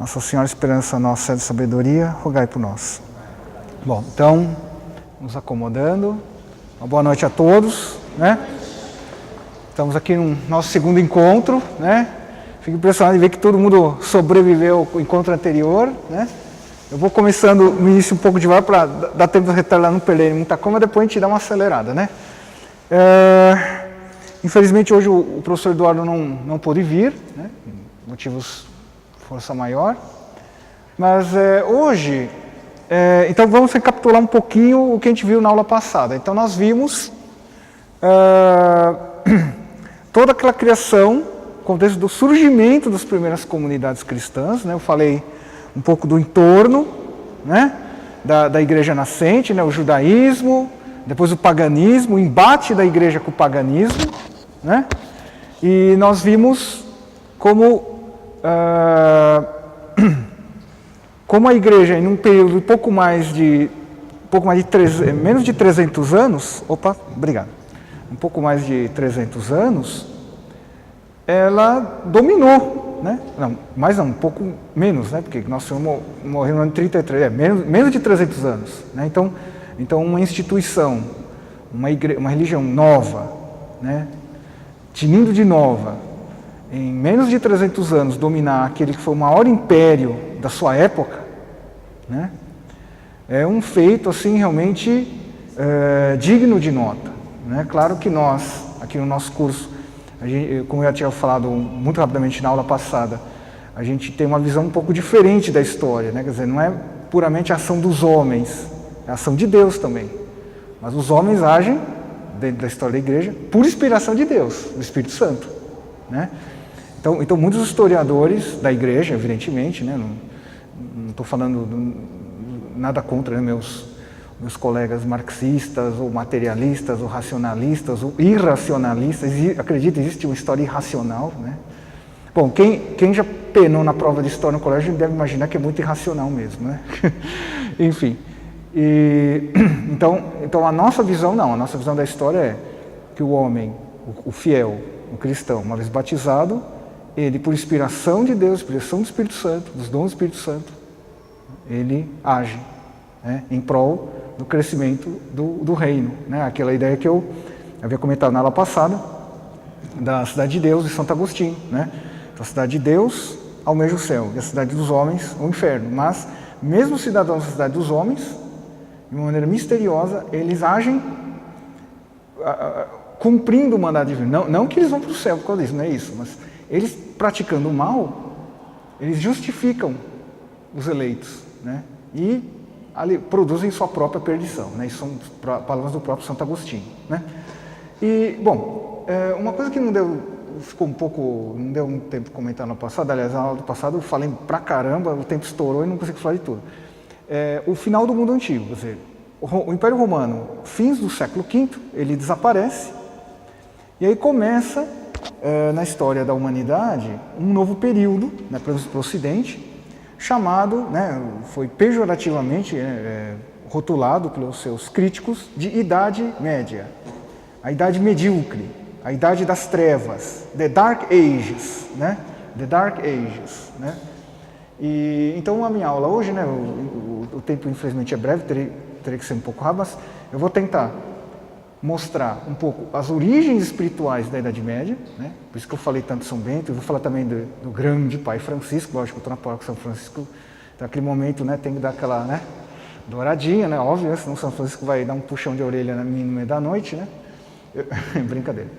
Nossa Senhora Esperança Nossa de Sabedoria, rogai por nós. Bom, então, nos acomodando. Uma boa noite a todos, né? Estamos aqui no nosso segundo encontro, né? Fico impressionado de ver que todo mundo sobreviveu ao encontro anterior, né? Eu vou começando no início um pouco devagar para dar tempo de retalhar, não perder muita coisa, mas depois a gente dá uma acelerada, né? Infelizmente hoje o professor Eduardo não pôde vir, né? Motivos de força maior, mas hoje, então vamos recapitular um pouquinho o que a gente viu na aula passada. Então nós vimos toda aquela criação, o contexto do surgimento das primeiras comunidades cristãs, né? Eu falei um pouco do entorno, né? da igreja nascente, né? O judaísmo, depois o paganismo, o embate da igreja com o paganismo, né? E nós vimos como a igreja, em um período menos de 300 anos, um pouco mais de 300 anos, ela dominou, né? Um pouco menos, né? Porque nós morremos no ano 33, menos de 300 anos, né? Então uma instituição, uma religião nova, né? Tinindo de nova, em menos de 300 anos dominar aquele que foi o maior império da sua época, né? É um feito assim realmente digno de nota, né? Claro que nós, aqui no nosso curso, como eu já tinha falado muito rapidamente na aula passada, a gente tem uma visão um pouco diferente da história, né? Quer dizer, não é puramente a ação dos homens, é a ação de Deus também. Mas os homens agem, dentro da história da igreja, por inspiração de Deus, do Espírito Santo, né? Então muitos historiadores da igreja, evidentemente, né? Não estou falando nada contra, né, meus colegas marxistas, ou materialistas, ou racionalistas, ou irracionalistas. Acredito, existe uma história irracional, né? Bom, quem já penou na prova de história no colégio deve imaginar que é muito irracional mesmo, né? Enfim. Então a nossa visão não, a nossa visão da história é que o homem, o fiel, o cristão, uma vez batizado, ele, por inspiração de Deus, inspiração do Espírito Santo, dos dons do Espírito Santo, ele age, né, em prol do crescimento do reino, né? Aquela ideia que eu havia comentado na aula passada, da cidade de Deus, de Santo Agostinho, né? Então, a cidade de Deus almeja o céu, e a cidade dos homens o inferno. Mas, mesmo os cidadãos da cidade dos homens, de uma maneira misteriosa, eles agem cumprindo o mandado divino. Não que eles vão para o céu por causa disso, não é isso, mas eles, praticando o mal, eles justificam os eleitos, né? E ali produzem sua própria perdição, né? Isso são palavras do próprio Santo Agostinho, né? E, bom, uma coisa que não deu muito tempo de comentar no passado, aliás, na aula do passado eu falei pra caramba, o tempo estourou e não consegui falar de tudo. O final do mundo antigo, quer dizer, o Império Romano, fins do século V, ele desaparece, e aí começa, na história da humanidade, um novo período, né, para o Ocidente, chamado, né, foi pejorativamente rotulado pelos seus críticos de Idade Média, a Idade Medíocre, a Idade das Trevas, The Dark Ages, né? The Dark Ages, né? E então a minha aula hoje, né, o tempo infelizmente é breve, teria que ser um pouco rápido, mas eu vou tentar mostrar um pouco as origens espirituais da Idade Média, né? Por isso que eu falei tanto de São Bento, eu vou falar também do grande pai Francisco, lógico que eu estou na paróquia São Francisco, então naquele momento, né, tem que dar aquela, né, douradinha, né, óbvio, senão São Francisco vai dar um puxão de orelha na minha no meio da noite, né? Brincadeira.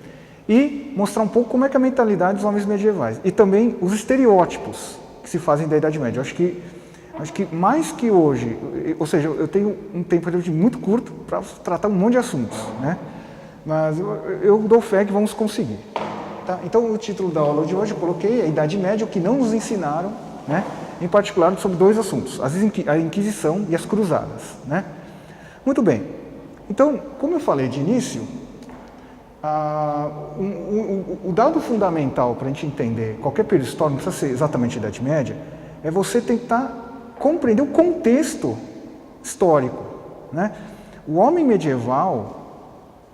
E mostrar um pouco como é que é a mentalidade dos homens medievais, e também os estereótipos que se fazem da Idade Média. Acho que mais que hoje, ou seja, eu tenho um tempo muito curto para tratar um monte de assuntos, né? Mas eu dou fé que vamos conseguir. Tá? Então, o título da aula de hoje eu coloquei a Idade Média, o que não nos ensinaram, né? Em particular sobre dois assuntos, a Inquisição e as Cruzadas, né? Muito bem. Então, como eu falei de início, o dado fundamental para a gente entender qualquer período histórico, não precisa ser exatamente a Idade Média, é você tentar compreender o contexto histórico, né? O homem medieval,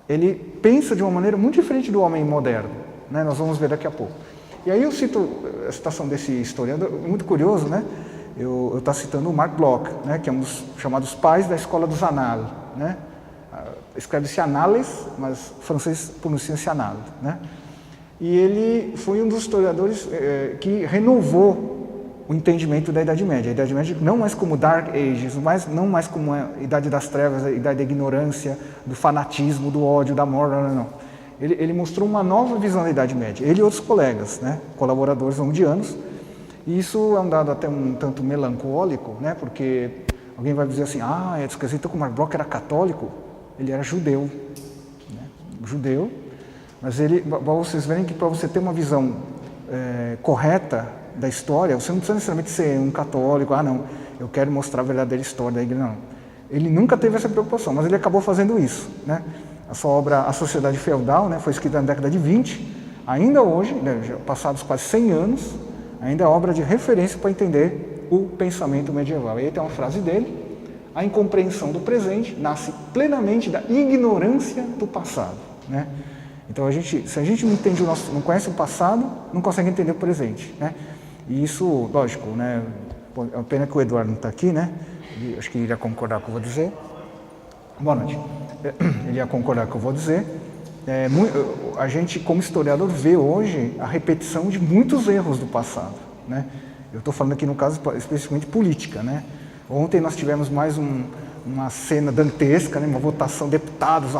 ele pensa de uma maneira muito diferente do homem moderno, né? Nós vamos ver daqui a pouco. E aí eu cito a citação desse historiador, muito curioso, né? Eu estou citando o Marc Bloch, né? Que é um dos chamados pais da escola dos Annales, né? Escreve-se Annales, mas o francês pronuncia-se Annales, né? E ele foi um dos historiadores que renovou o entendimento da Idade Média. A Idade Média não mais como Dark Ages, não mais como a Idade das Trevas, a Idade da Ignorância, do fanatismo, do ódio, da morte, não. Ele mostrou uma nova visão da Idade Média. Ele e outros colegas, né, colaboradores londianos. E isso é um dado até um tanto melancólico, né, porque alguém vai dizer assim, é esquisito que o Marc Bloch era católico. Ele era judeu, né, judeu. Mas para vocês verem que para você ter uma visão correta da história, você não precisa necessariamente ser um católico, não, eu quero mostrar a verdadeira história da igreja, não. Ele nunca teve essa preocupação, mas ele acabou fazendo isso, né? A sua obra, A Sociedade Feudal, né, foi escrita na década de 20, ainda hoje, né, já passados quase 100 anos, ainda é obra de referência para entender o pensamento medieval. E aí tem uma frase dele, a incompreensão do presente nasce plenamente da ignorância do passado, né? Então, se a gente não entende não conhece o passado, não consegue entender o presente, né? E isso, lógico, né? É uma pena que o Eduardo não está aqui, né? Acho que ele iria concordar com o que eu vou dizer. Boa noite. Ele ia concordar com o que eu vou dizer. A gente, como historiador, vê hoje a repetição de muitos erros do passado, né? Eu estou falando aqui, no caso, especificamente política, né? Ontem nós tivemos mais uma cena dantesca, né? Uma votação, deputados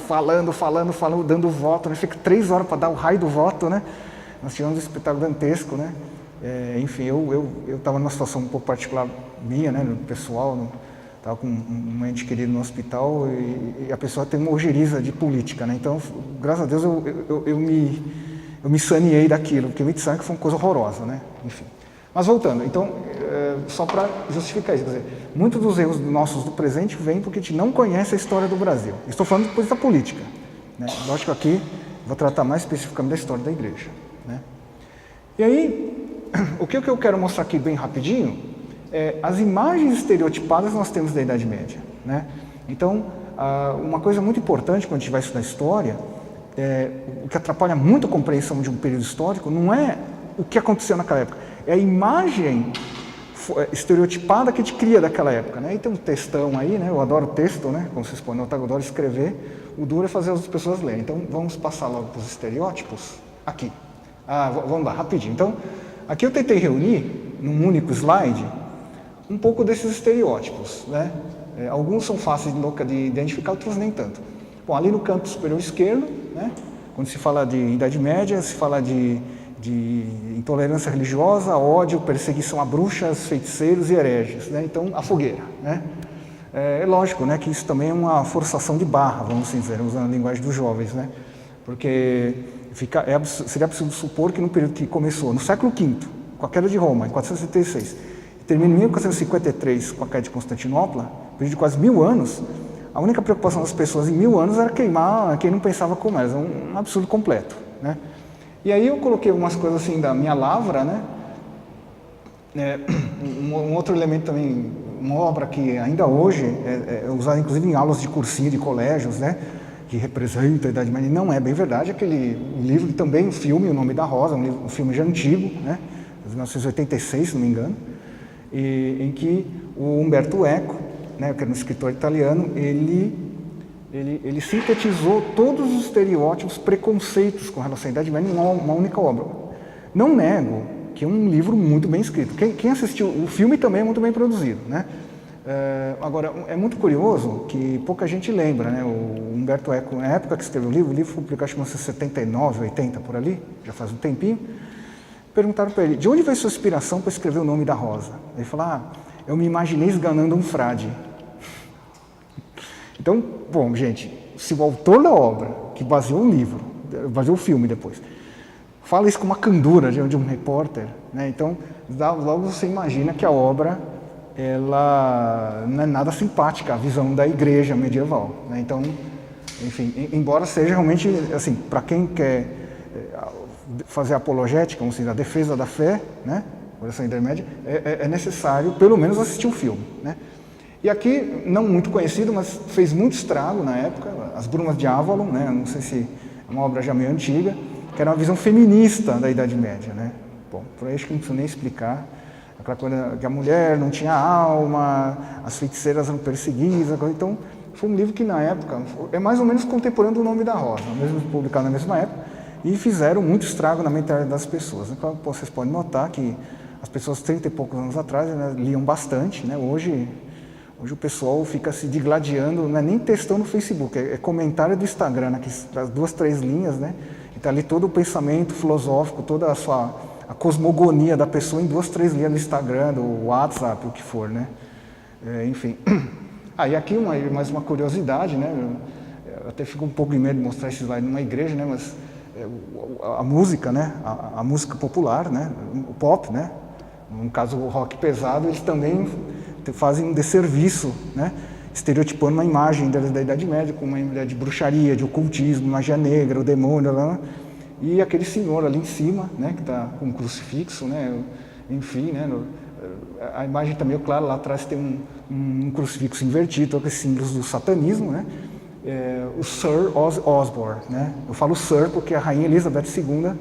falando, dando voto, né? Fica 3 horas para dar o raio do voto, né? Nós tivemos um espetáculo dantesco, né? Enfim, eu estava numa situação um pouco particular minha, né? No pessoal, estava com um ente querido no hospital e a pessoa tem uma ojeriza de política, né? Então, graças a Deus, eu me saneei daquilo, porque me disseram que foi uma coisa horrorosa, né? Enfim. Mas voltando, então, só para justificar isso, quer dizer, muitos dos erros nossos do presente vêm porque a gente não conhece a história do Brasil. Estou falando depois da política, né? Lógico que aqui vou tratar mais especificamente da história da igreja, né? E aí, o que eu quero mostrar aqui bem rapidinho é as imagens estereotipadas que nós temos da Idade Média, né? Então, uma coisa muito importante quando a gente vai estudar história, o que atrapalha muito a compreensão de um período histórico, não é o que aconteceu naquela época, é a imagem estereotipada que a gente cria daquela época, né? E tem um textão aí, né? Eu adoro texto, né? Como vocês podem notar, eu adoro escrever. O duro é fazer as pessoas lerem. Então, vamos passar logo para os estereótipos aqui. Vamos lá, rapidinho. Então, aqui eu tentei reunir, num único slide, um pouco desses estereótipos, né? Alguns são fáceis de identificar, outros nem tanto. Bom, ali no canto superior esquerdo, né? Quando se fala de Idade Média, se fala de intolerância religiosa, ódio, perseguição a bruxas, feiticeiros e hereges, né? Então, a fogueira, né? É lógico, né, que isso também é uma forçação de barra, vamos dizer, usando a linguagem dos jovens, né? Porque seria absurdo supor que no período que começou no século V, com a queda de Roma, em 476, e termina em 1453 com a queda de Constantinopla, período de quase 1000 anos, a única preocupação das pessoas em 1000 anos era queimar quem não pensava como era, um absurdo completo, né? E aí eu coloquei algumas coisas assim da minha lavra, né? Um outro elemento também, uma obra que ainda hoje é usada inclusive em aulas de cursinho de colégios, né? Que representa a Idade Média, não é bem verdade, aquele livro que também, um filme, O Nome da Rosa, um filme já antigo, né? De 1986, se não me engano, em que o Umberto Eco, né, que era um escritor italiano, ele sintetizou todos os estereótipos, preconceitos com relação à Idade Média em uma única obra. Não nego que é um livro muito bem escrito. Quem assistiu, o filme também é muito bem produzido, né? Agora, é muito curioso que pouca gente lembra, né? O Umberto Eco, na época que escreveu o livro foi publicado em 1979, 80, por ali, já faz um tempinho, perguntaram para ele, de onde veio sua inspiração para escrever O Nome da Rosa? Ele falou, eu me imaginei esganando um frade. Então, bom, gente, se o autor da obra, que baseou o livro, baseou o filme depois, fala isso com uma candura de um repórter, né? Então, logo você imagina que a obra, ela não é nada simpática, a visão da igreja medieval, né? Então, enfim, embora seja realmente, assim, para quem quer fazer apologética, vamos dizer, a defesa da fé, né? Oração intermédia, é necessário, pelo menos, assistir o filme, né? E aqui, não muito conhecido, mas fez muito estrago na época, As Brumas de Avalon, né? Não sei se é uma obra já meio antiga, que era uma visão feminista da Idade Média, né? Bom, por aí acho que não preciso nem explicar. Aquela coisa que a mulher não tinha alma, as feiticeiras eram perseguidas, então foi um livro que na época é mais ou menos contemporâneo do Nome da Rosa, mesmo publicado na mesma época, e fizeram muito estrago na mentalidade das pessoas. Então, vocês podem notar que as pessoas 30 e poucos anos atrás, né, liam bastante, né? Hoje o pessoal fica se digladiando, não é nem textão no Facebook, é comentário do Instagram, as 2, 3 linhas, né? E tá ali todo o pensamento filosófico, toda a cosmogonia da pessoa em 2, 3 linhas no Instagram, do WhatsApp, o que for, né? Enfim. E aqui mais uma curiosidade, né? Eu até fico um pouco de medo de mostrar esse slide numa igreja, né? Mas a música, né? A música popular, né? O pop, né? No caso o rock pesado, eles também fazem um desserviço, né? Estereotipando uma imagem da Idade Média, com uma ideia de bruxaria, de ocultismo, magia negra, o demônio, lá, e aquele senhor ali em cima, né? Que está com um crucifixo, né? Enfim, né? A imagem está meio clara, lá atrás tem um crucifixo invertido, com esses símbolos do satanismo, né? O Sir Osborne, né? Eu falo Sir porque a rainha Elizabeth II,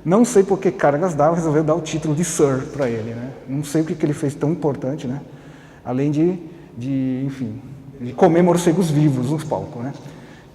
não sei por que cargas dava, resolveu dar o título de Sir para ele, né? Não sei o que ele fez tão importante, né? Além enfim, de comer morcegos vivos nos palcos, né?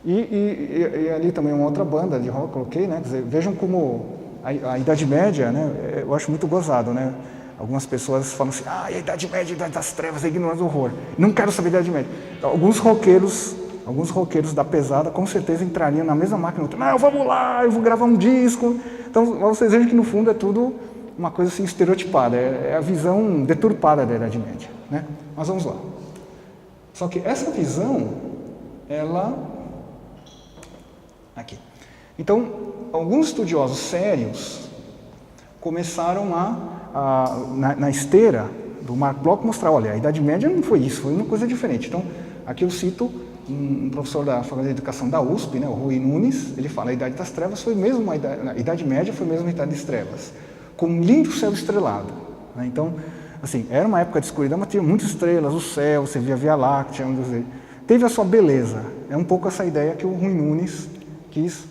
E ali também uma outra banda de rock, coloquei, né? Quer dizer, vejam como a Idade Média, né? Eu acho muito gozado, né? Algumas pessoas falam assim, a Idade Média, a Idade das Trevas, a ignorância do horror. Não quero saber da Idade Média. Então, alguns roqueiros da pesada com certeza entrariam na mesma máquina. Não, vamos lá, eu vou gravar um disco. Então, vocês vejam que no fundo é tudo uma coisa assim estereotipada, é a visão deturpada da Idade Média, né? Mas vamos lá. Só que essa visão, ela... Aqui. Então, alguns estudiosos sérios começaram na esteira do Mark Bloch mostrar, olha, a Idade Média não foi isso, foi uma coisa diferente. Então, aqui eu cito um professor da Faculdade de Educação da USP, né, o Rui Nunes, ele fala, a Idade das Trevas foi mesmo a Idade Média foi mesmo a Idade das Trevas, com um lindo céu estrelado, né? Então, assim, era uma época de escuridão, mas tinha muitas estrelas, o céu, você via a Via Láctea, teve a sua beleza. É um pouco essa ideia que o Rui Nunes quis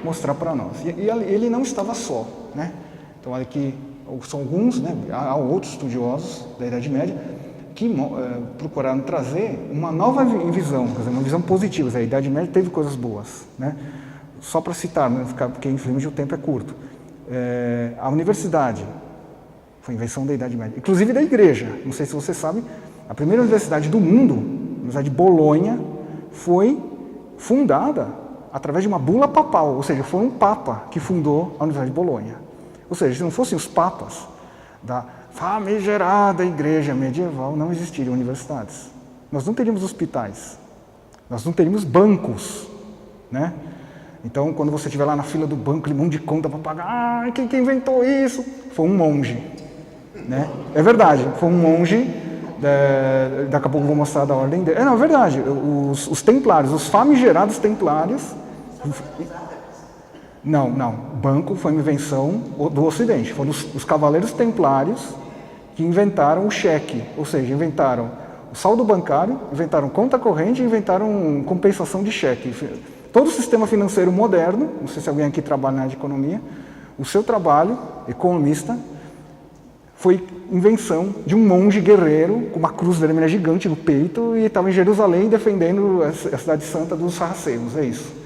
mostrar para nós. E ele não estava só, né? Então, aqui são alguns, né? Há outros estudiosos da Idade Média que procuraram trazer uma nova visão, quer dizer, uma visão positiva. A Idade Média teve coisas boas, né? Só para citar, né? Porque infelizmente o tempo é curto. A universidade foi invenção da Idade Média, inclusive da igreja. Não sei se você sabe, a primeira universidade do mundo, a Universidade de Bolonha, foi fundada através de uma bula papal, ou seja, foi um papa que fundou a Universidade de Bolonha. Ou seja, se não fossem os papas da famigerada igreja medieval, não existiriam universidades. Nós não teríamos hospitais, nós não teríamos bancos, né? Então, quando você estiver lá na fila do banco, aquele monte de conta para pagar, quem inventou isso? Foi um monge, né? É verdade, foi um monge, daqui a pouco eu vou mostrar da ordem dele. Não, é verdade, os templários, os famigerados templários... Não, banco foi uma invenção do Ocidente, foram os cavaleiros templários que inventaram o cheque, ou seja, inventaram o saldo bancário, inventaram conta corrente e inventaram compensação de cheque. Todo o sistema financeiro moderno, não sei se alguém aqui trabalha na área de economia, o seu trabalho, economista, foi invenção de um monge guerreiro com uma cruz vermelha gigante no peito e estava em Jerusalém defendendo a cidade santa dos sarracenos, é isso.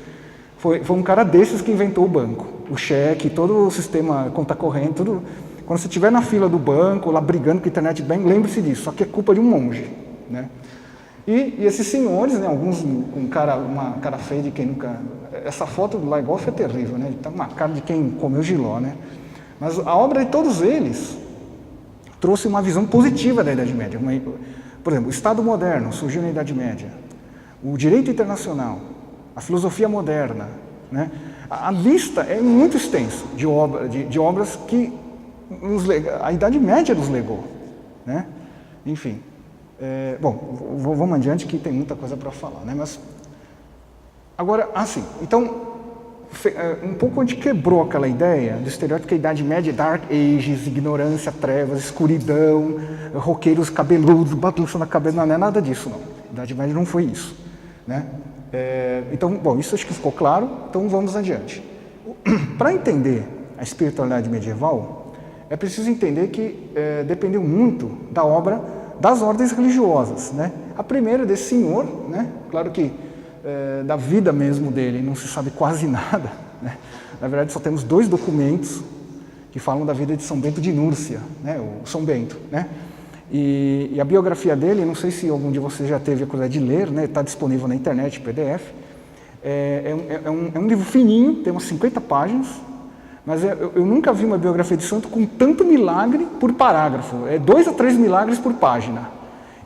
Foi um cara desses que inventou o banco, o cheque, todo o sistema conta corrente, tudo. Quando você estiver na fila do banco, lá brigando com o internet bank, lembre-se disso, só que é culpa de um monge, né? E esses senhores, né, alguns com uma cara feia de quem nunca... Essa foto do Lagoff é terrível, né? Ele tá com uma cara de quem comeu giló, né? Mas a obra de todos eles trouxe uma visão positiva da Idade Média. Por exemplo, o Estado moderno surgiu na Idade Média, o direito internacional, a filosofia moderna, né? A lista é muito extensa de obras que a Idade Média nos legou, né? Enfim. Bom, vamos adiante que tem muita coisa para falar, né? Mas agora, assim, então um pouco a gente quebrou aquela ideia do estereótipo que a Idade Média é Dark Ages, ignorância, trevas, escuridão, roqueiros cabeludos, balançando a cabeça, não é nada disso, não. A Idade Média não foi isso, né? Então, bom, isso acho que ficou claro, então vamos adiante. Para entender a espiritualidade medieval, é preciso entender que dependeu muito da obra das ordens religiosas, né? A primeira desse senhor, né? Claro que da vida mesmo dele não se sabe quase nada, né? Na verdade, só temos 2 documentos que falam da vida de São Bento de Núrcia, né? O São Bento, né? E a biografia dele, não sei se algum de vocês já teve a curiosidade de ler, né? Está disponível na internet, PDF. É um livro fininho, tem umas 50 páginas, mas eu nunca vi uma biografia de santo com tanto milagre por parágrafo. 2 a 3 milagres por página.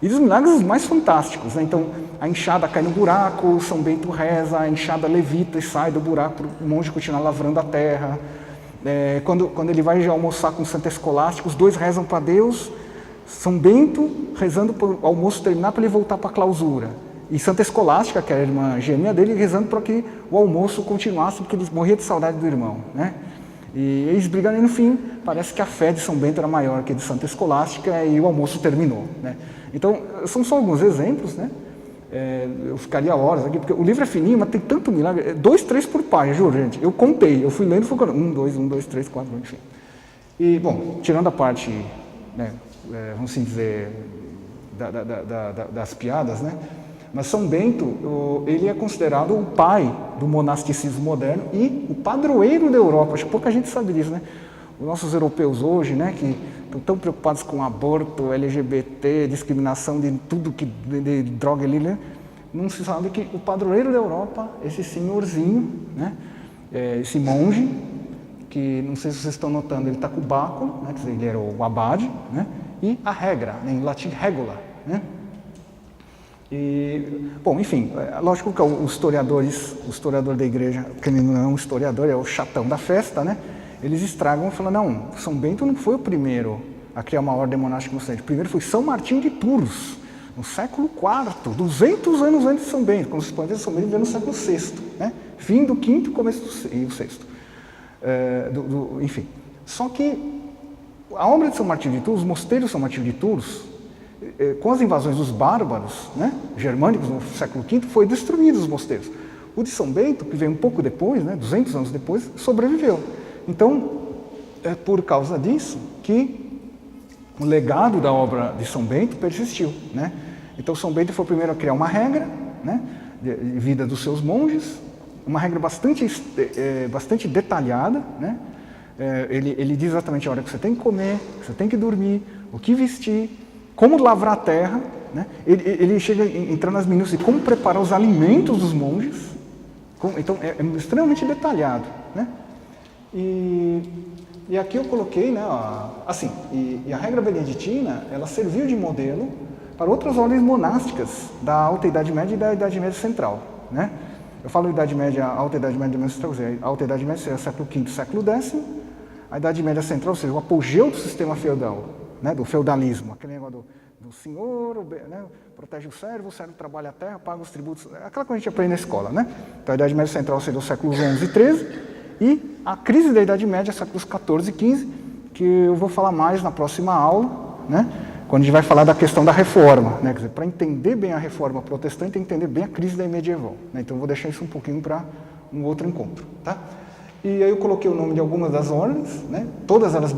E dos milagres os mais fantásticos, né? Então, a enxada cai no buraco, São Bento reza, a enxada levita e sai do buraco, o monge continua lavrando a terra. Quando ele vai almoçar com Santo Escolástico, os 2 rezam para Deus, São Bento rezando para o almoço terminar para ele voltar para a clausura. E Santa Escolástica, que era a irmã gêmea dele, rezando para que o almoço continuasse, porque ele morria de saudade do irmão, né? E eles brigando, e no fim, parece que a fé de São Bento era maior que a de Santa Escolástica, e o almoço terminou, né? Então, são só alguns exemplos, né? Eu ficaria horas aqui, porque o livro é fininho, mas tem tanto milagre, 2, 3 por página, juro, gente. Eu contei, eu fui lendo, fui contando, 1, 2, 3, 4, enfim. E, bom, tirando a parte, né, vamos assim dizer, das piadas, né? Mas São Bento, ele é considerado o pai do monasticismo moderno e o padroeiro da Europa. Acho que pouca gente sabe disso, né? Os nossos europeus hoje, né, que estão tão preocupados com aborto, LGBT, discriminação de tudo que de droga ali, né? Não se sabe que o padroeiro da Europa, esse senhorzinho, né, esse monge, que não sei se vocês estão notando, ele está com o báculo, né, quer dizer, ele era o abade, né, e a regra, né, em latim regula, né? E, bom, enfim, lógico que o historiador da igreja, que ele não é um historiador, é o chatão da festa, né? Eles estragam e falam, não, São Bento não foi o primeiro a criar uma ordem monástica no Ocidente. O primeiro foi São Martinho de Tours, no século IV, 200 anos antes de São Bento, quando os expoentes de São Bento vieram no século VI, né? Fim do V, começo do VI. Enfim, só que a obra de São Martinho de Tours, os mosteiros de São Martinho de Tours, com as invasões dos bárbaros, né, germânicos no século V, foi destruído os mosteiros. O de São Bento, que veio um pouco depois, né, 200 anos depois, sobreviveu. Então, é por causa disso que o legado da obra de São Bento persistiu, né? Então, São Bento foi o primeiro a criar uma regra, né, de vida dos seus monges, uma regra bastante detalhada, né? Ele diz exatamente a hora que você tem que comer, que você tem que dormir, o que vestir, como lavrar a terra, né? Ele chega a entrar nas minúcias de como preparar os alimentos dos monges. Então, é extremamente detalhado, né? E aqui eu coloquei, né, assim, e a regra beneditina, ela serviu de modelo para outras ordens monásticas da Alta Idade Média e da Idade Média Central, né? Eu falo Idade Média, Alta Idade Média e Central, a Alta Idade Média seria século V, século X, a Idade Média Central, ou seja, o apogeu do sistema feudal, né, do feudalismo, aquele negócio do senhor, né, protege o servo trabalha a terra, paga os tributos, aquela que a gente aprende na escola, né? Então a Idade Média Central seria os séculos XI e XIII, e a crise da Idade Média, séculos XIV e XV, que eu vou falar mais na próxima aula, né, quando a gente vai falar da questão da reforma, né? Quer dizer, para entender bem a reforma protestante, tem que entender bem a crise da medieval, né? Então eu vou deixar isso um pouquinho para um outro encontro, tá? E aí eu coloquei o nome de algumas das ordens, né? Todas elas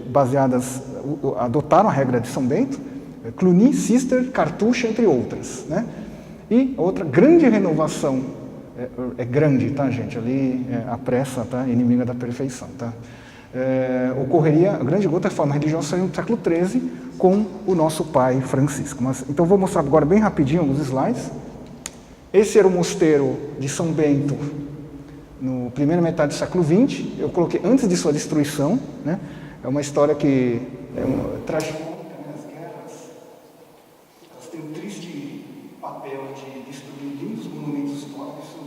baseadas, adotaram a regra de São Bento, Cluny, Cister, Cartucho, entre outras, né? E outra grande renovação, grande, tá, gente? Ali a pressa, tá? Inimiga da perfeição, tá? Ocorreria, a grande outra reforma religiosa saiu no século XIII com o nosso pai Francisco. Então vou mostrar agora bem rapidinho alguns slides. Esse era o mosteiro de São Bento, no primeira metade do século XX, eu coloquei antes de sua destruição, né? É uma história que é tragicômica, né? As guerras, elas têm um triste papel de destruir lindos monumentos históricos. Isso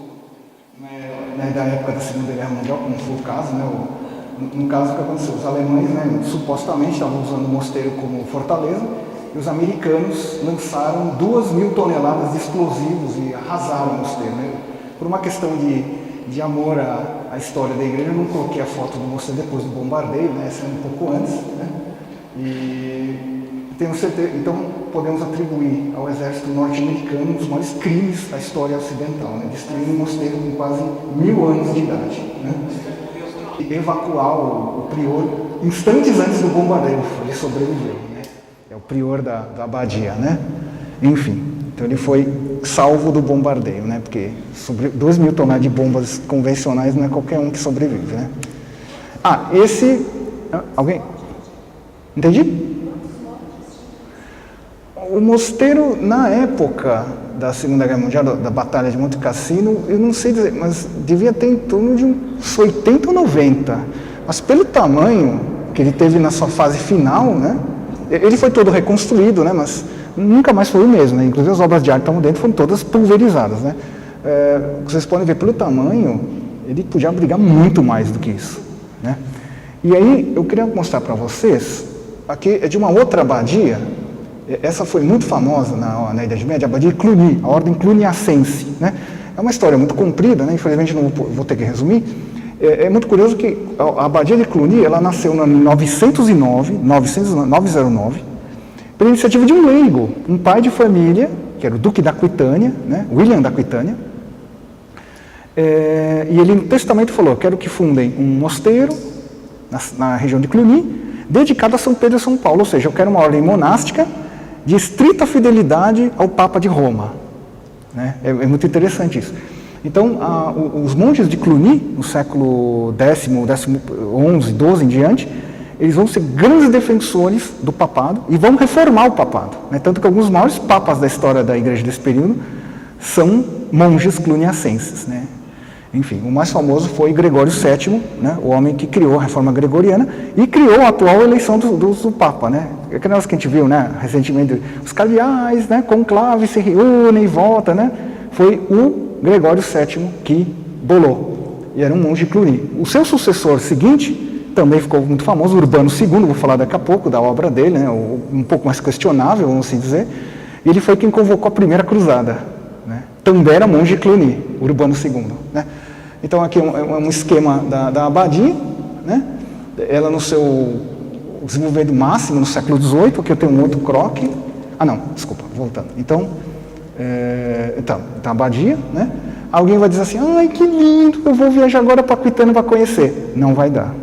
não é da época da Segunda Guerra Mundial, como foi o caso, né? No caso, o que aconteceu? Os alemães, né, supostamente estavam usando o mosteiro como fortaleza, e os americanos lançaram 2.000 toneladas de explosivos e arrasaram o mosteiro, né? Por uma questão de amor à história da igreja, eu não coloquei a foto do mosteiro depois do bombardeio, né? Essa é um pouco antes, né? E tenho certeza, então podemos atribuir ao exército norte-americano um dos maiores crimes da história ocidental, né? Destruindo um mosteiro com quase 1.000 anos de idade, né? de evacuar o prior instantes antes do bombardeio. Ele sobreviveu, né? É o prior da abadia, né? Enfim, então ele foi salvo do bombardeio, né? Porque 2.000 toneladas de bombas convencionais não é qualquer um que sobrevive, né? Ah, alguém? Entendi? O mosteiro, na época da Segunda Guerra Mundial, da Batalha de Monte Cassino, eu não sei dizer, mas devia ter em torno de uns 80 ou 90. Mas pelo tamanho que ele teve na sua fase final, né? Ele foi todo reconstruído, né? Mas nunca mais foi o mesmo, né? Inclusive as obras de arte que estavam dentro foram todas pulverizadas, né? Vocês podem ver pelo tamanho, ele podia abrigar muito mais do que isso, né? E aí eu queria mostrar para vocês, aqui é de uma outra abadia. Essa foi muito famosa na Idade Média, a abadia de Cluny, a ordem cluniacense, né? É uma história muito comprida, né? Infelizmente não vou ter que resumir. É muito curioso que a abadia de Cluny, ela nasceu em 909, pela iniciativa de um leigo, um pai de família, que era o Duque da Aquitânia, né? William da Aquitânia. E ele no testamento falou: eu quero que fundem um mosteiro na região de Cluny, dedicado a São Pedro e São Paulo, ou seja, eu quero uma ordem monástica de estrita fidelidade ao Papa de Roma, né? É muito interessante isso. Então, os monges de Cluny, no século X, XI, XII em diante, eles vão ser grandes defensores do papado e vão reformar o papado, né? Tanto que alguns dos maiores papas da história da igreja desse período são monges cluniacenses, né? Enfim, o mais famoso foi Gregório VII, né, o homem que criou a reforma gregoriana e criou a atual eleição do Papa, né? Aquele negócio que a gente viu, né, recentemente, os cardeais, né, conclave se reúnem e votam, né? Foi o Gregório VII que bolou, e era um monge de Cluny. O seu sucessor seguinte também ficou muito famoso, Urbano II, vou falar daqui a pouco da obra dele, né, um pouco mais questionável, vamos assim dizer, e ele foi quem convocou a primeira cruzada, né? Também era monge de Cluny, Urbano II, né? Então aqui é um esquema da abadia, né? Ela no seu desenvolvimento máximo no século XVIII, aqui eu tenho um outro croque. Desculpa, voltando. Então, a abadia, né? Alguém vai dizer assim: ai, que lindo, eu vou viajar agora para Aquitânia para conhecer. Não vai dar.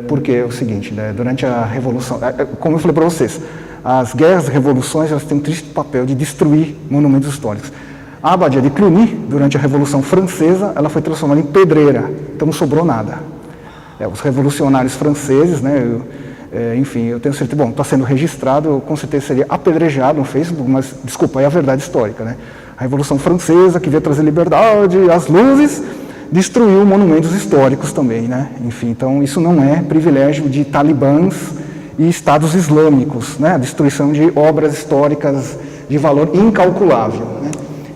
Porque é o seguinte, né? Durante a Revolução, como eu falei para vocês, as guerras e revoluções, elas têm um triste papel de destruir monumentos históricos. A abadia de Cluny, durante a Revolução Francesa, ela foi transformada em pedreira, então não sobrou nada. Os revolucionários franceses, né, enfim, eu tenho certeza, está sendo registrado, eu com certeza seria apedrejado no Facebook, mas, desculpa, é a verdade histórica, né? A Revolução Francesa, que veio trazer liberdade, as luzes, destruiu monumentos históricos também, né? Enfim, então isso não é privilégio de talibãs e estados islâmicos, né? A destruição de obras históricas de valor incalculável, né?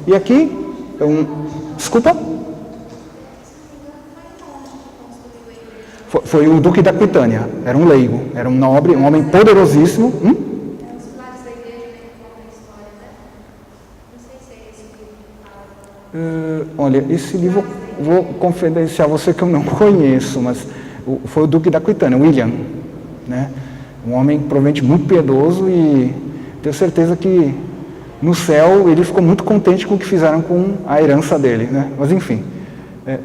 E aqui, desculpa? Foi o Duque da Aquitânia, era um leigo, era um nobre, um homem poderosíssimo. Olha, esse livro, vou confidenciar você que eu não conheço, mas foi o Duque da Aquitânia, William, né? Um homem provavelmente muito piedoso e tenho certeza que no céu ele ficou muito contente com o que fizeram com a herança dele, né? Mas enfim,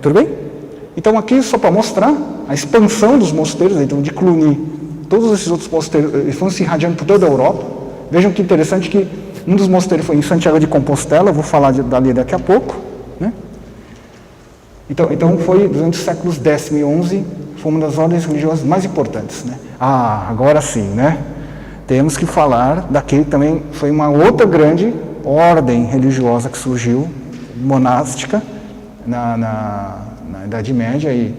tudo bem? Então aqui só para mostrar a expansão dos mosteiros, então de Cluny, todos esses outros mosteiros, eles foram se irradiando por toda a Europa. Vejam que interessante que um dos mosteiros foi em Santiago de Compostela, vou falar dali daqui a pouco, né? Então foi durante os séculos X e XI, foi uma das ordens religiosas mais importantes, né? Agora sim, né? Temos que falar daquele que também foi uma outra grande ordem religiosa que surgiu, monástica, na Idade Média e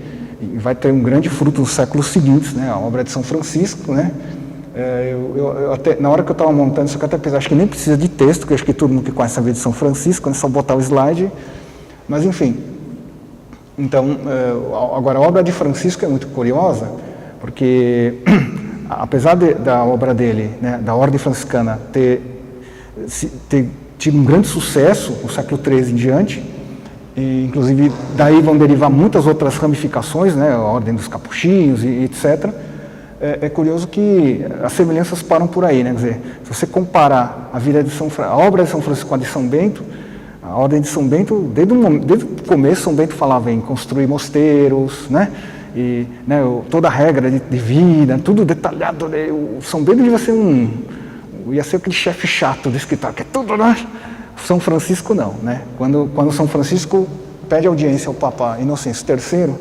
vai ter um grande fruto nos séculos seguintes, né? A obra de São Francisco, né? Eu até, na hora que eu estava montando isso, eu até pensei, acho que nem precisa de texto, porque acho que todo mundo que conhece a vida de São Francisco, é só botar o slide, mas enfim. Então, agora a obra de Francisco é muito curiosa, porque apesar da obra dele, né, da ordem franciscana, ter tido um grande sucesso no século XIII em diante, e, inclusive daí vão derivar muitas outras ramificações, né, a ordem dos capuchinhos e etc. É curioso que as semelhanças param por aí, né? Quer dizer, se você comparar a vida de a obra de São Francisco com a de São Bento, A ordem de São Bento, desde o começo, São Bento falava em construir mosteiros, né? E né, toda a regra de vida, tudo detalhado. Né? O São Bento ia ser aquele chefe chato do escritório, que é tudo, né? São Francisco não, né? Quando São Francisco pede audiência ao Papa Inocêncio III,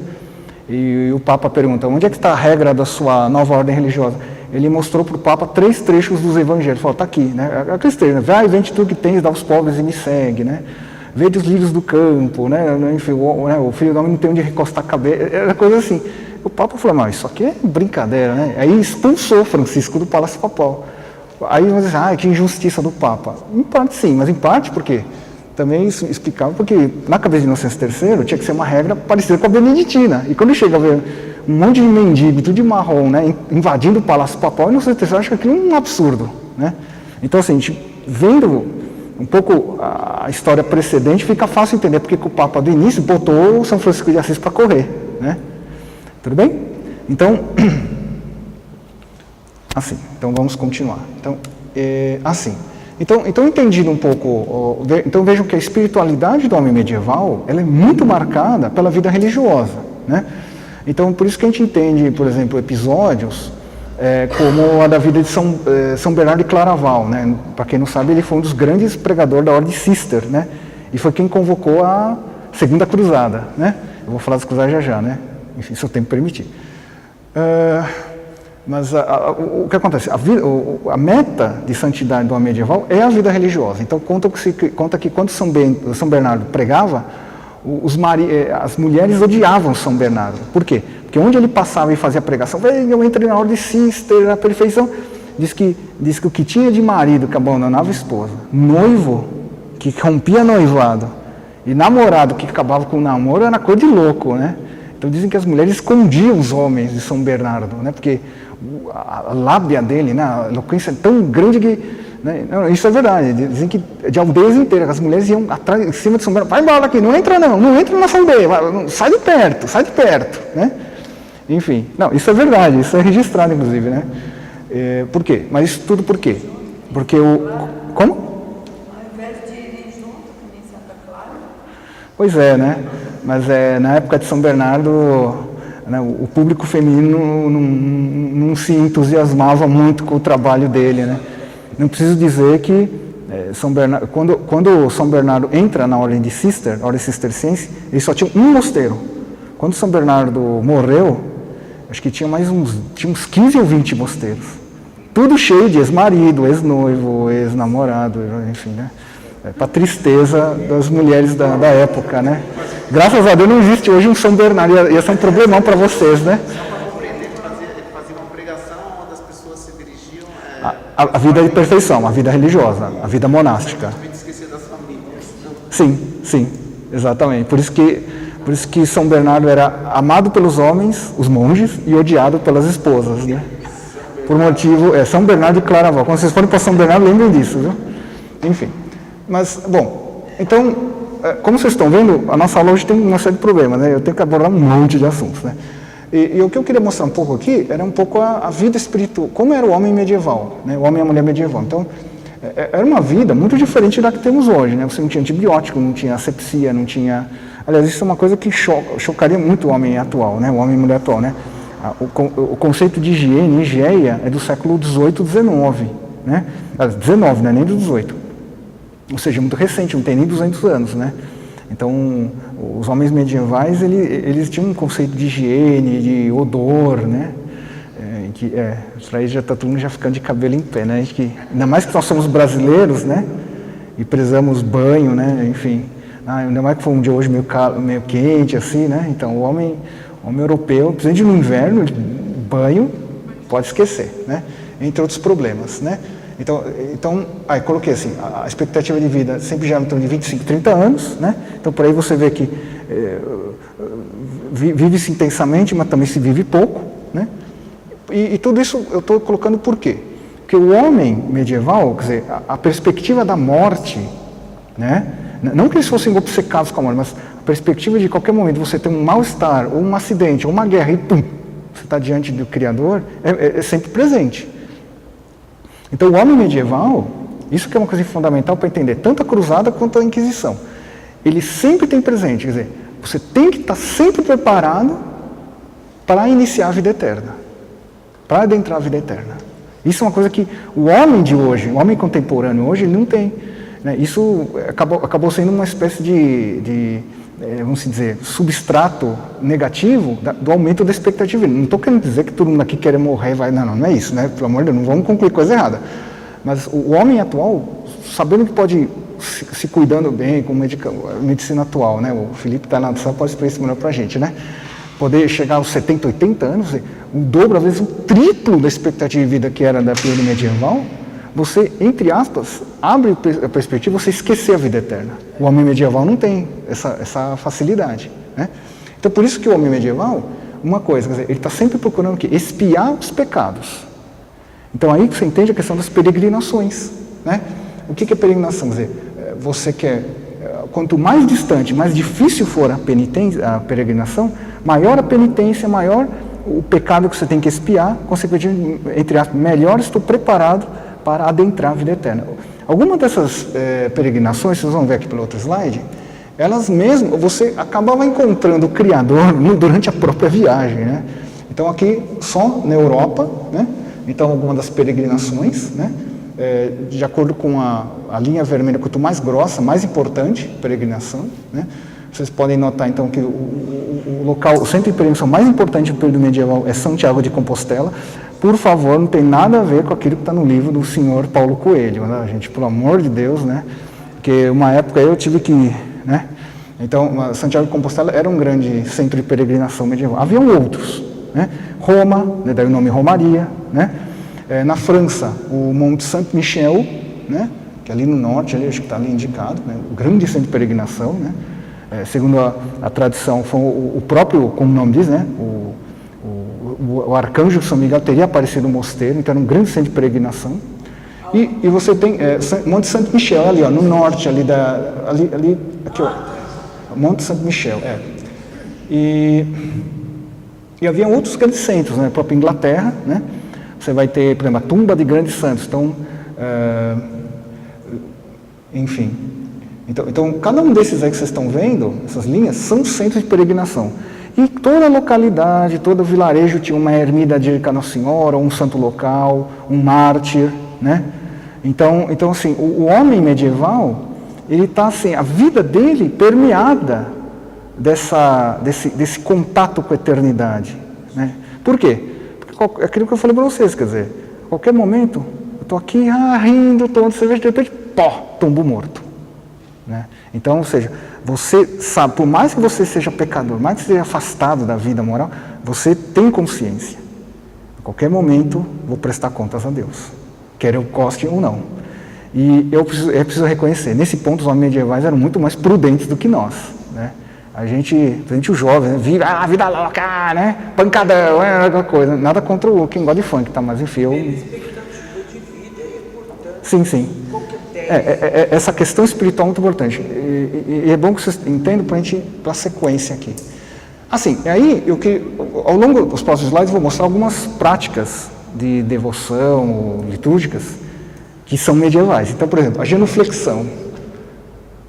e o Papa pergunta, onde é que está a regra da sua nova ordem religiosa? Ele mostrou para o Papa 3 trechos dos Evangelhos, falou, está aqui, né? Aqueles trechos, né? Vai, vende tudo que tens, dá aos pobres e me segue, né? Vende os livros do campo, né? Enfim, o filho do homem não tem onde recostar a cabeça, era coisa assim. O Papa falou, não, isso aqui é brincadeira, né? Aí expulsou Francisco do Palácio Papal. Aí vamos dizer, que injustiça do Papa. Em parte sim, mas em parte porque também isso explicava, porque na cabeça de Inocêncio III tinha que ser uma regra parecida com a beneditina. E quando chega a ver um monte de mendigo, tudo de marrom, né, invadindo o Palácio Papal, Inocêncio III acha que aquilo é um absurdo. Né? Então, assim, a gente vendo um pouco a história precedente, fica fácil entender porque que o Papa do início botou o São Francisco de Assis para correr. Né? Tudo bem? Então, assim, então vamos continuar. Então, assim. Então entendido um pouco, então vejam que a espiritualidade do homem medieval, ela é muito marcada pela vida religiosa, né? Então por isso que a gente entende, por exemplo, episódios como a da vida de São Bernardo de Claraval, né? Para quem não sabe, ele foi um dos grandes pregadores da Ordem Cister, né? E foi quem convocou a Segunda Cruzada, né? Eu vou falar das cruzadas já, né? Enfim, se o tempo permitir. Mas o que acontece? A meta de santidade do homem medieval é a vida religiosa. Então conta que quando São Bernardo pregava, as mulheres odiavam São Bernardo. Por quê? Porque onde ele passava e fazia pregação, eu entrei na ordem cister, na perfeição, diz que o que tinha de marido que abandonava a esposa, noivo que rompia noivado e namorado que acabava com o namoro, era coisa de louco, né? Então dizem que as mulheres escondiam os homens de São Bernardo, né? Porque a lábia dele, né, a eloquência é tão grande que... Né, não, isso é verdade, dizem que de aldeias inteiras, as mulheres iam atrás, em cima de São Bernardo, vai embora daqui, não entra na aldeia, sai de perto, né? Enfim, não, isso é verdade, isso é registrado inclusive, né? Por quê? Mas isso tudo por quê? Porque como? Ao invés de ir junto, que nem Santa Clara. Pois é, né? Mas na época de São Bernardo... O público feminino não se entusiasmava muito com o trabalho dele, né? Não preciso dizer que São Bernardo, quando São Bernardo entra na ordem de Cister, a ordem cisterciense, ele só tinha um mosteiro. Quando São Bernardo morreu, acho que tinha uns 15 ou 20 mosteiros. Tudo cheio de ex-marido, ex-noivo, ex-namorado, enfim, né? Para tristeza das mulheres da época, né? Graças a Deus não existe hoje um São Bernardo, ia ser um problemão para vocês, né? Só para compreender, ele fazia uma pregação onde as pessoas se dirigiam... A vida de perfeição, a vida religiosa, a vida monástica. Não esquecer das famílias. Sim, exatamente. Por isso que São Bernardo era amado pelos homens, os monges, e odiado pelas esposas, né? Por motivo... São Bernardo de Claraval. Quando vocês forem para São Bernardo, lembrem disso, viu? Enfim. Mas, bom, então, como vocês estão vendo, a nossa aula hoje tem uma série de problemas, né? Eu tenho que abordar um monte de assuntos, né? E o que eu queria mostrar um pouco aqui era um pouco a vida espiritual, como era o homem medieval, né? O homem e a mulher medieval. Então, era uma vida muito diferente da que temos hoje, né? Você não tinha antibiótico, não tinha asepsia, não tinha... Aliás, isso é uma coisa que chocaria muito o homem atual, né? O homem e a mulher atual, né? O conceito de higiene, higiene, é do século XVIII, XIX, né? 19, não é nem do XVIII. Ou seja, muito recente, não tem nem 200 anos, né? Então, os homens medievais, eles tinham um conceito de higiene, de odor, né? Aí já está todo mundo já ficando de cabelo em pé, né? Ainda mais que nós somos brasileiros, né? E prezamos banho, né? Enfim, ainda mais que foi um dia hoje meio quente, assim, né? Então, o homem europeu, principalmente no inverno, banho, pode esquecer, né? Entre outros problemas, né? Então, aí coloquei assim, a expectativa de vida sempre já é em torno de 25, 30 anos, né? Então, por aí você vê que vive-se intensamente, mas também se vive pouco, né? E tudo isso eu estou colocando por quê? Porque o homem medieval, quer dizer, a perspectiva da morte, né? Não que eles fossem obcecados com a morte, mas a perspectiva de qualquer momento você ter um mal-estar, ou um acidente, ou uma guerra, e pum, você está diante do Criador, é sempre presente. Então, o homem medieval, isso que é uma coisa fundamental para entender tanto a cruzada quanto a Inquisição. ele sempre tem presente, quer dizer, você tem que estar sempre preparado para iniciar a vida eterna, para adentrar a vida eterna. Isso é uma coisa que o homem de hoje, o homem contemporâneo hoje, ele não tem. Né? Isso acabou sendo uma espécie de vamos dizer, substrato negativo do aumento da expectativa. Não estou querendo dizer que todo mundo aqui quer morrer, não é isso, né? Pelo amor de Deus, não vamos concluir coisa errada. Mas o homem atual, sabendo que pode se cuidando bem com a medicina atual, né? O Felipe está na sala, pode explicar isso melhor para a gente, né? Poder chegar aos 70, 80 anos, o dobro, às vezes o triplo da expectativa de vida que era da período medieval, você, entre aspas, abre a perspectiva de você esquecer a vida eterna. O homem medieval não tem essa facilidade, né? Então, por isso que o homem medieval, uma coisa, quer dizer, ele está sempre procurando o quê? Expiar os pecados. Então, aí você entende a questão das peregrinações, né? O que é peregrinação? Quer dizer, você quer, quanto mais distante, mais difícil for a peregrinação, maior a penitência, maior o pecado que você tem que expiar, consequentemente, entre aspas, melhor estou preparado para adentrar a vida eterna. Algumas dessas peregrinações, vocês vão ver aqui pelo outro slide, elas mesmas, você acabava encontrando o Criador durante a própria viagem, né? Então aqui só na Europa, né? Então algumas das peregrinações, né? De acordo com a linha vermelha, quanto mais grossa, mais importante peregrinação, né? Vocês podem notar então que o local, o centro de peregrinação mais importante do período medieval é Santiago de Compostela. Por favor, não tem nada a ver com aquilo que está no livro do senhor Paulo Coelho, né, gente? Pelo amor de Deus, né? Porque uma época eu tive que, né? Então, Santiago de Compostela era um grande centro de peregrinação medieval. Haviam outros, né? Roma, né, daí o nome Romaria, né? Na França, o Monte Saint-Michel, né? Que é ali no norte, ali, acho que está ali indicado, né? O grande centro de peregrinação, né? Segundo a tradição, foi o próprio, como o nome diz, né? O arcanjo São Miguel teria aparecido no mosteiro, então era um grande centro de peregrinação. E você tem Monte Saint-Michel ali, ó, no norte, ali aqui, ó, Monte Saint-Michel, E havia outros grandes centros, né? A própria Inglaterra, né? Você vai ter, por exemplo, a tumba de grandes santos. Então, enfim. Então, cada um desses aí que vocês estão vendo, essas linhas, são centros de peregrinação. E toda localidade, todo vilarejo tinha uma ermida dedicada a Nossa Senhora, um santo local, um mártir, né? Então assim, o homem medieval, ele está assim, a vida dele permeada desse contato com a eternidade, né? Por quê? Porque é aquilo que eu falei para vocês, quer dizer, a qualquer momento, eu estou aqui rindo, tomando cerveja, de repente, tombo morto. Né? Então, ou seja, você sabe, por mais que você seja pecador, mais que você seja afastado da vida moral, você tem consciência. A qualquer momento, vou prestar contas a Deus, quer eu goste ou não. E eu preciso reconhecer, nesse ponto, os homens medievais eram muito mais prudentes do que nós. Né? A gente o jovem, né? Viva a vida louca, né? Pancadão, aquela coisa. Nada contra quem gosta de funk, tá? Mas enfim, Expectativa de vida é importante. Sim. Essa questão espiritual é muito importante. E é bom que vocês entendam para a gente ir para a sequência aqui. Assim, aí, ao longo dos próximos slides, eu vou mostrar algumas práticas de devoção litúrgicas que são medievais. Então, por exemplo, a genuflexão.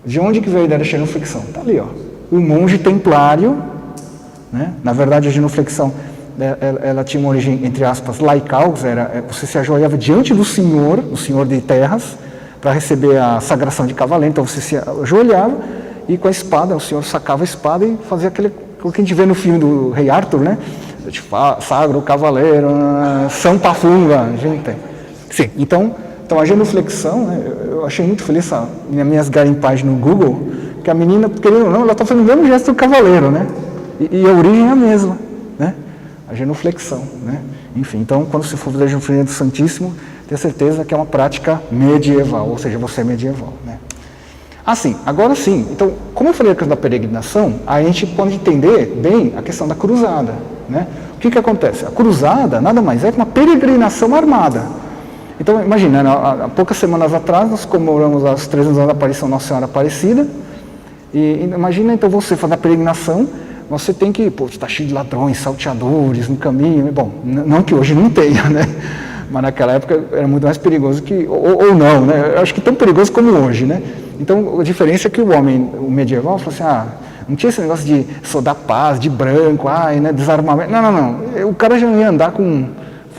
De onde que veio a ideia da genuflexão? Está ali, ó. O monge templário, né? Na verdade, a genuflexão ela tinha uma origem, entre aspas, laical, você se ajoelhava diante do Senhor, o Senhor de terras, para receber a sagração de cavaleiro. Então você se ajoelhava e com a espada, o Senhor sacava a espada e fazia aquilo que a gente vê no filme do Rei Arthur, né? Tipo, sagra o cavaleiro, São Pafunga, a gente tem. Sim, então a genuflexão, né, eu achei muito feliz nas minhas garimpagens no Google, que a menina, querendo ou não, ela está fazendo o mesmo gesto do cavaleiro, né? E a origem é a mesma, né? A genuflexão, né? Enfim, então quando você for fazer a genuflexão do Santíssimo, tenha certeza que é uma prática medieval, ou seja, você é medieval, né? Assim, agora sim, então, como eu falei a questão da peregrinação, a gente pode entender bem a questão da cruzada, né? O que acontece? A cruzada nada mais é que uma peregrinação armada. Então, imagina, há poucas semanas atrás, nós comemoramos os 300 anos da aparição da Nossa Senhora Aparecida, e imagina, então, você fazer a peregrinação, você tem que, está cheio de ladrões, salteadores no caminho, bom, não que hoje não tenha, né? Mas naquela época era muito mais perigoso que, ou não, né? Eu acho que tão perigoso como hoje, né? Então, a diferença é que o homem, o medieval, falou assim, não tinha esse negócio de só da paz, de branco, né, desarmamento. Não. O cara já ia andar com...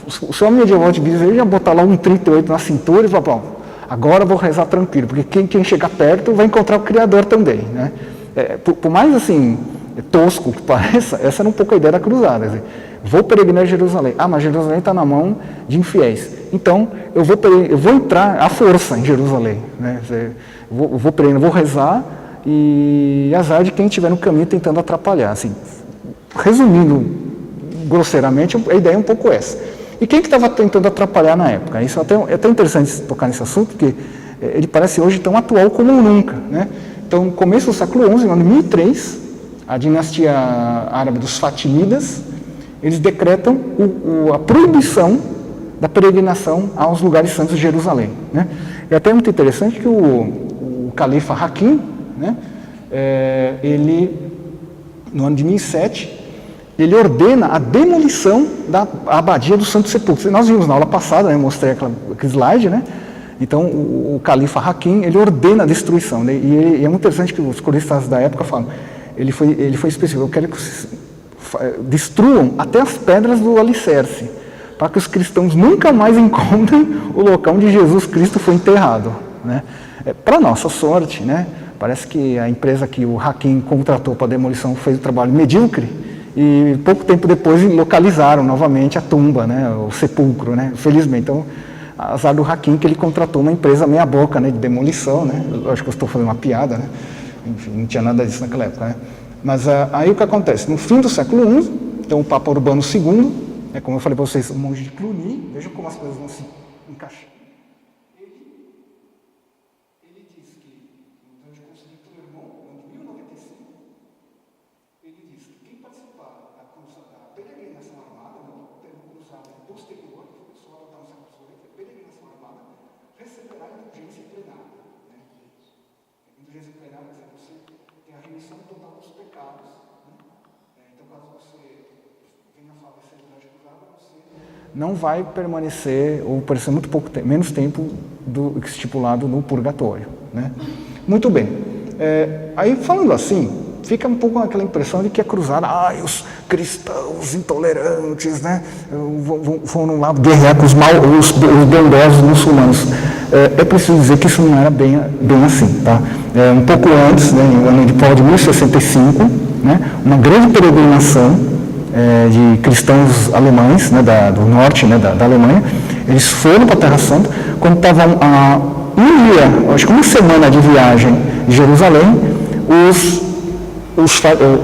O seu homem medieval de Bíblia, ele ia botar lá um 38 na cintura e falar, bom, agora eu vou rezar tranquilo, porque quem chegar perto vai encontrar o Criador também, né? Por mais assim, tosco que pareça, essa era um pouco a ideia da cruzada. Quer dizer, vou peregrinar em Jerusalém. Mas Jerusalém está na mão de infiéis. Então, eu vou entrar à força em Jerusalém. Né? Eu vou peregrinar, vou rezar e azar de quem estiver no caminho tentando atrapalhar. Assim, resumindo grosseiramente, a ideia é um pouco essa. E quem que estava tentando atrapalhar na época? Isso é até interessante tocar nesse assunto, porque ele parece hoje tão atual como nunca. Né? Então, no começo do século XI, no ano 1003, a dinastia árabe dos Fatimidas, eles decretam a proibição da peregrinação aos lugares santos de Jerusalém. Né? É até muito interessante que o califa Hakim, né, ele, no ano de 1007, ele ordena a demolição da abadia do Santo Sepulcro. Nós vimos na aula passada, né, mostrei aquele slide, né? Então, o califa Hakim, ele ordena a destruição. Né? E é muito interessante que os cronistas da época falam, ele foi específico, eu quero que vocês destruam até as pedras do alicerce, para que os cristãos nunca mais encontrem o local onde Jesus Cristo foi enterrado. Né? Para nossa sorte, né? Parece que a empresa que o Hakim contratou para a demolição fez um trabalho medíocre, e pouco tempo depois localizaram novamente a tumba, né? O sepulcro, né? Felizmente. Então, azar do Hakim que ele contratou uma empresa meia boca, né? De demolição, né? Eu acho que eu estou fazendo uma piada, né? Enfim, não tinha nada disso naquela época, né? Mas aí o que acontece? No fim do século XI, então o Papa Urbano II, como eu falei para vocês, o monge de Cluny, vejam como as coisas vão se encaixar. Ele diz que, no Grande Concílio de Clermont, em 1095, ele diz que quem participar da peregrinação armada, no termo cruzado posterior, que o pessoal está no século XVIII, peregrinação armada, receberá indulgência plenária. Né? Indulgência plenária quer dizer que você tem a remissão total dos pecados. Né? Então, caso você venha a falecer durante a cruzada, você não vai permanecer, ou permanecer muito pouco menos tempo do estipulado no purgatório. Né? Muito bem. Aí, falando assim, fica um pouco aquela impressão de que a cruzada, os cristãos intolerantes, né, vão lá guerrear com os bondosos muçulmanos. É preciso dizer que isso não era bem assim. Tá? Um pouco antes, né, no ano de Paulo de 1065, né, uma grande peregrinação de cristãos alemães, né, do norte, né, da Alemanha, eles foram para a Terra Santa, quando estavam a acho que uma semana de viagem de Jerusalém,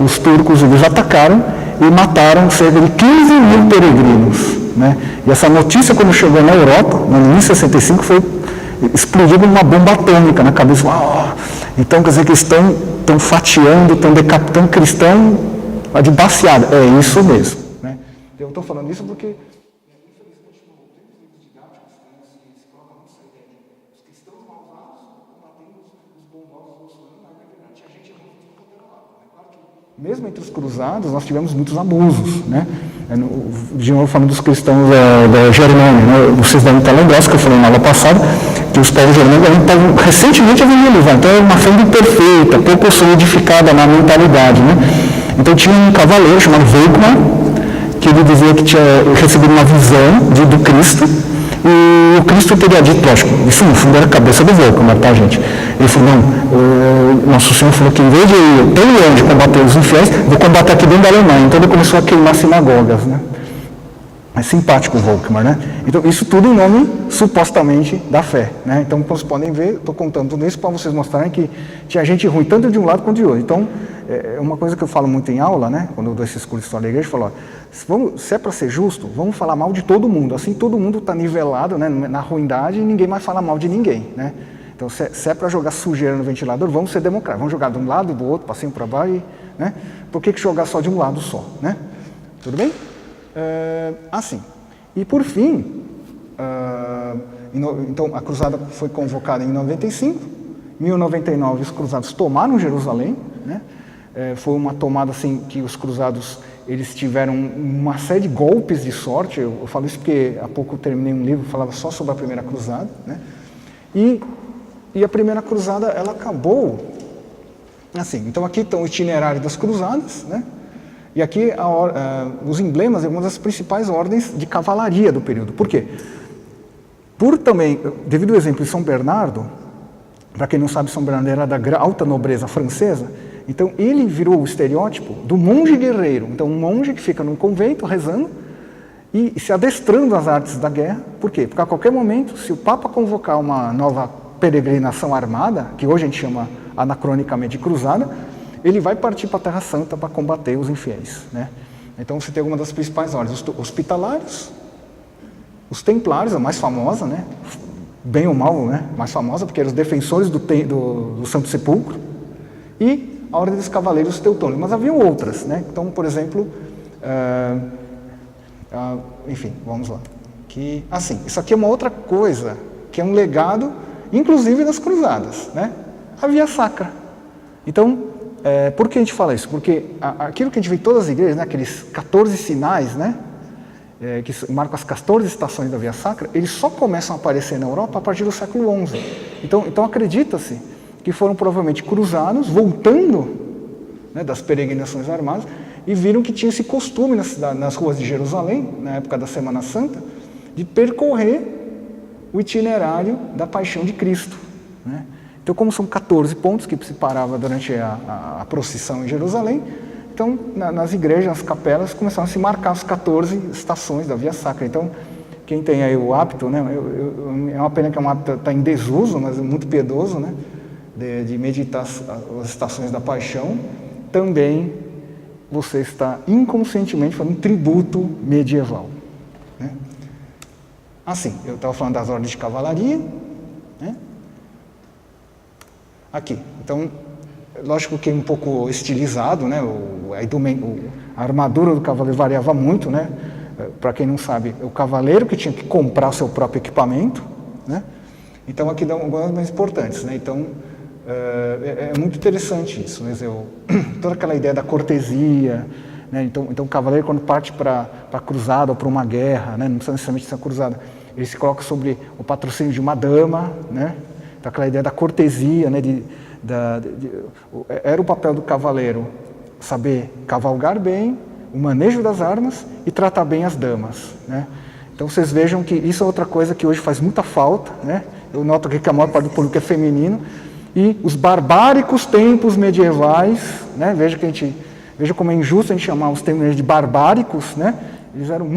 os turcos eles atacaram e mataram cerca de 15 mil peregrinos. Né? E essa notícia, quando chegou na Europa, em 1065, foi explodiu uma bomba atômica na cabeça. Então, quer dizer que eles estão fatiando, estão decapitando cristão de baseada. É isso mesmo. Né? Eu estou falando isso porque, infelizmente, no livros didáticos, se coloca muito essa ideia de os cristãos malvados combatendo os bondosos muçulmanos, mas na verdade tinha gente ruim de todo lado. É claro que, mesmo entre os cruzados, nós tivemos muitos abusos. Né? De novo, falando dos cristãos da Germânia, né? Vocês devem estar lembrados que eu falei na aula passada que os povos germânicos estavam recentemente evangelizados, então é uma fé imperfeita, pouco solidificada na mentalidade. Né? Então tinha um cavaleiro chamado Volkmar, que ele dizia que tinha recebido uma visão do Cristo, e o Cristo teria dito, lógico, isso no fundo era a cabeça do Volkmar, tá, gente? Ele falou, não, Nosso Senhor falou que em vez de ir tão longe combater os infiéis, vou combater aqui dentro da Alemanha. Então ele começou a queimar sinagogas, né? É simpático o Volkmar, né? Então isso tudo em nome, supostamente, da fé, né? Então, como vocês podem ver, estou contando tudo isso para vocês mostrarem que tinha gente ruim, tanto de um lado quanto de outro. Então, é uma coisa que eu falo muito em aula, né? Quando eu dou esses cursos de história da igreja, eu falo, se é para ser justo, vamos falar mal de todo mundo. Assim todo mundo está nivelado, né, na ruindade e ninguém mais fala mal de ninguém, né? Então, se é para jogar sujeira no ventilador, vamos ser democráticos. Vamos jogar de um lado e do outro, para cima, para baixo, né? Por que jogar só de um lado só, né? Tudo bem? Assim. E por fim, então a cruzada foi convocada em 95. Em 1099 os cruzados tomaram Jerusalém, né? Foi uma tomada assim que os cruzados eles tiveram uma série de golpes de sorte. Eu falo isso porque há pouco eu terminei um livro que falava só sobre a primeira cruzada, né? E E a primeira cruzada, ela acabou assim. Então aqui estão o itinerário das cruzadas, né? E aqui os emblemas de uma das principais ordens de cavalaria do período. Por quê? Devido ao exemplo de São Bernardo, para quem não sabe, São Bernardo era da alta nobreza francesa, então ele virou o estereótipo do monge guerreiro. Então um monge que fica num convento rezando e se adestrando às artes da guerra. Por quê? Porque a qualquer momento, se o Papa convocar uma nova peregrinação armada, que hoje a gente chama anacronicamente de cruzada, ele vai partir para a Terra Santa para combater os infiéis, né? Então você tem alguma das principais ordens, os hospitalários, os templários, a mais famosa, né? Bem ou mal, né? Mais famosa, porque eram os defensores do Santo Sepulcro, e a Ordem dos Cavaleiros Teutônicos. Mas haviam outras, né? Então, por exemplo, enfim, vamos lá. Assim, isso aqui é uma outra coisa, que é um legado, inclusive das cruzadas, né? A Via Sacra. Então, por que a gente fala isso? Porque aquilo que a gente vê em todas as igrejas, né? Aqueles 14 sinais, né? Que marcam as 14 estações da Via Sacra, eles só começam a aparecer na Europa a partir do século XI. Então acredita-se que foram provavelmente cruzados, voltando, né, das peregrinações armadas, e viram que tinha esse costume nas ruas de Jerusalém, na época da Semana Santa, de percorrer o itinerário da paixão de Cristo, né? Então, como são 14 pontos que se parava durante a procissão em Jerusalém, então, nas igrejas, nas capelas, começaram a se marcar as 14 estações da Via Sacra. Então, quem tem aí o hábito, né, é uma pena que é um hábito está em desuso, mas é muito piedoso, né, de meditar as estações da paixão, também você está inconscientemente fazendo um tributo medieval, né? Assim, eu estava falando das ordens de cavalaria, né? Aqui, então, lógico que é um pouco estilizado, né? A armadura do cavaleiro variava muito, né? Para quem não sabe, o cavaleiro que tinha que comprar o seu próprio equipamento, né? Então aqui dá algumas mais importantes, né? Então é muito interessante isso, né? Toda aquela ideia da cortesia, né? Então o cavaleiro, quando parte para a cruzada ou para uma guerra, né? Não precisa necessariamente ser uma cruzada, ele se coloca sobre o patrocínio de uma dama, né? Então aquela ideia da cortesia, né? Era o papel do cavaleiro saber cavalgar bem, o manejo das armas e tratar bem as damas, né? Então vocês vejam que isso é outra coisa que hoje faz muita falta, né? Eu noto aqui que a maior parte do público é feminino, e os barbáricos tempos medievais, né? Veja como é injusto a gente chamar os tempos de barbáricos, né? Eles eram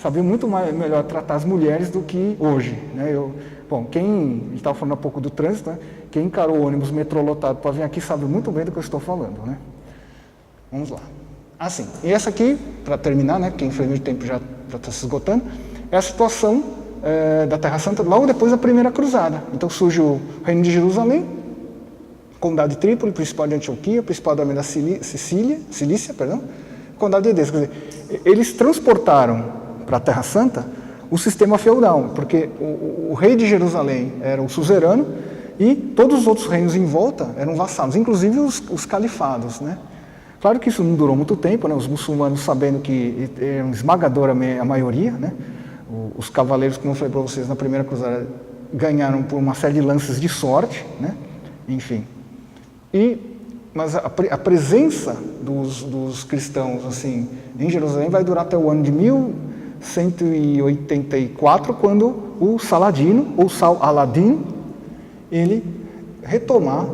sabiam muito melhor tratar as mulheres do que hoje, né? A gente estava falando há pouco do trânsito, né? Quem encarou o ônibus metrô lotado para vir aqui sabe muito bem do que eu estou falando, né? Vamos lá. Assim, e essa aqui, para terminar, né? Porque infelizmente o tempo já está se esgotando, é a situação da Terra Santa logo depois da primeira cruzada. Então surge o Reino de Jerusalém, Condado de Trípoli, Principado de Antioquia, Principado da Cilícia, Condado de Edessa. Quer dizer, eles transportaram para a Terra Santa o sistema feudal, porque o rei de Jerusalém era o suzerano e todos os outros reinos em volta eram vassalos, inclusive os califados, né? Claro que isso não durou muito tempo, né? Os muçulmanos, sabendo que eram esmagadora a maioria, né? Os cavaleiros, como eu falei para vocês, na primeira cruzada ganharam por uma série de lances de sorte, né? Enfim. Mas a presença dos cristãos assim, em Jerusalém vai durar até o ano de 1184, quando o Saladino, ou Saladin, ele retomar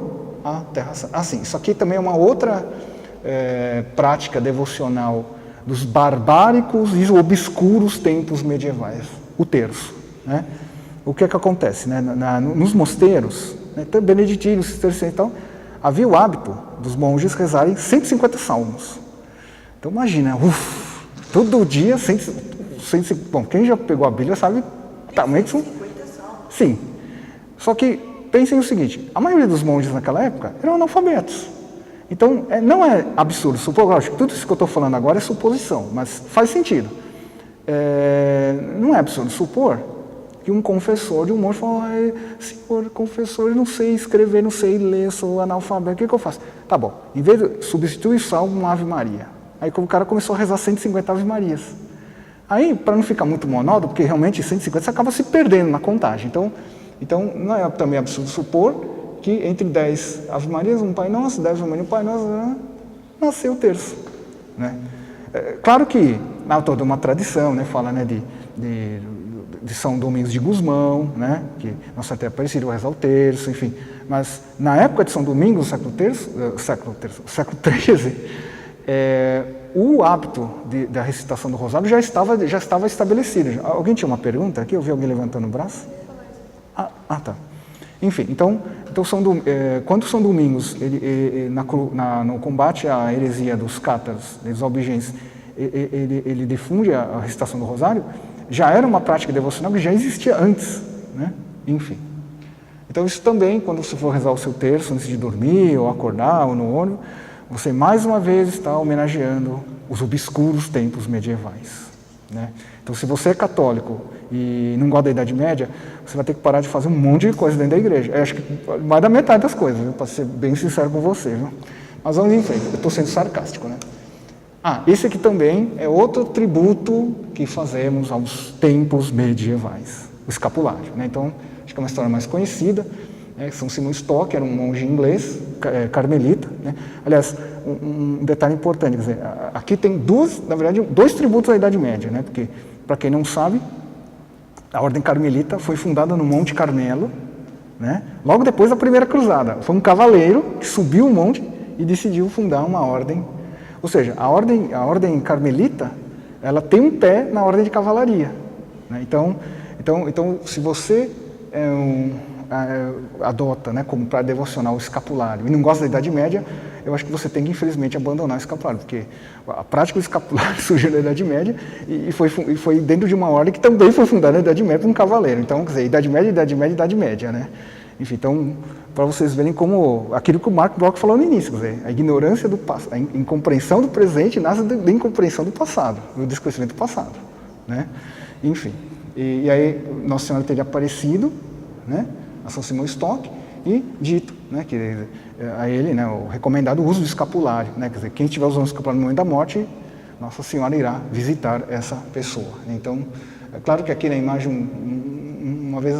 a Terra Santa. Assim, isso aqui também é uma outra prática devocional dos barbáricos e obscuros tempos medievais, o terço, né? O que é que acontece, né? Nos mosteiros, né, beneditinos, cistercienses e tal, havia o hábito dos monges rezarem 150 salmos. Então imagina, todo dia, bom, quem já pegou a Bíblia sabe também que são... 50 salmos. Sim, só que pensem o seguinte, a maioria dos monges naquela época eram analfabetos. Então, não é absurdo supor, lógico, tudo isso que eu estou falando agora é suposição, mas faz sentido. Não é absurdo supor que um confessor de um monge falou: senhor confessor, eu não sei escrever, não sei ler, sou analfabeto, o que eu faço? Tá bom, em vez de substituir o salmo, uma Ave Maria. Aí o cara começou a rezar 150 Ave Marias. Aí, para não ficar muito monótono, porque realmente 150 você acaba se perdendo na contagem. Então, Então, não é também absurdo supor que entre 10 Ave Marias, um Pai Nosso, 10 Ave Marias, um Pai Nosso, nasceu o terço. Né? Claro que há toda uma tradição, né? Fala, né, de São Domingos de Gusmão, né? Que Nossa Senhora Aparecida vai rezar o terço, enfim. Mas na época de São Domingos, século XIII, o hábito da recitação do Rosário já estava estabelecido. Alguém tinha uma pergunta aqui? Eu vi alguém levantando o braço? Tá. Enfim, então quando São Domingos, no combate à heresia dos cátaros, dos albigenses, ele difunde a recitação do Rosário, já era uma prática devocional que já existia antes, né? Enfim. Então isso também, quando você for rezar o seu terço antes de dormir, ou acordar, ou no ônibus, você mais uma vez está homenageando os obscuros tempos medievais, né? Então se você é católico e não gosta da Idade Média, você vai ter que parar de fazer um monte de coisa dentro da igreja. Eu acho que mais da metade das coisas, para ser bem sincero com você, viu? Mas vamos em frente, eu estou sendo sarcástico, né? Esse aqui também é outro tributo que fazemos aos tempos medievais, o escapulário, né? Então, acho que é uma história mais conhecida, né? São Simão Stock era um monge inglês, carmelita, né? Aliás, um detalhe importante, quer dizer, aqui tem dois tributos à Idade Média, né? Porque, para quem não sabe, a Ordem Carmelita foi fundada no Monte Carmelo, né? Logo depois da Primeira Cruzada. Foi um cavaleiro que subiu o monte e decidiu fundar uma ordem. Ou seja, a ordem carmelita, ela tem um pé na ordem de cavalaria, né? Então, se você adota, né, como para devocional o escapulário e não gosta da Idade Média, eu acho que você tem que, infelizmente, abandonar o escapulário, porque a prática do escapulário surgiu na Idade Média e foi dentro de uma ordem que também foi fundada na Idade Média por um cavaleiro. Então, quer dizer, Idade Média, né? Enfim, então, para vocês verem como aquilo que o Mark Bloch falou no início, quer dizer, a ignorância do passado, a incompreensão do presente nasce da incompreensão do passado, do desconhecimento do passado, né? Enfim, e aí Nossa Senhora teria aparecido, né, a São Simão Stock e dito, né, que a ele, né, o recomendado uso do escapulário, né, quer dizer, quem estiver usando o escapulário no momento da morte, Nossa Senhora irá visitar essa pessoa. Então, é claro que aqui na imagem, uma vez,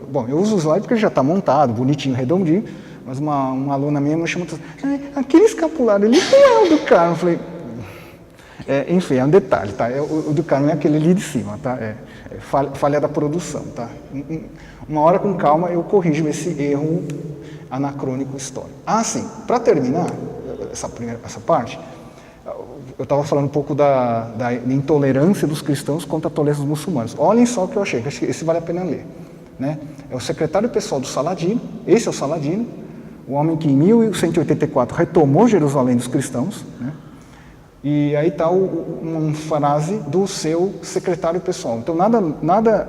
bom, eu uso o slide porque ele já está montado, bonitinho, redondinho, mas uma aluna minha me chamou e disse, aquele escapulário, ele não é o do Carmo. Eu falei, enfim, é um detalhe, tá? O do Carmo é aquele ali de cima, tá? Falha da produção, tá? Uma hora com calma eu corrijo esse erro anacrônico histórico. Sim, para terminar essa parte, eu estava falando um pouco da intolerância dos cristãos contra a tolerância dos muçulmanos. Olhem só o que eu achei, que acho que esse vale a pena ler, né? É o secretário pessoal do Saladino, esse é o Saladino, o homem que em 1184 retomou Jerusalém dos cristãos, né? E aí está uma frase do seu secretário pessoal. Então nada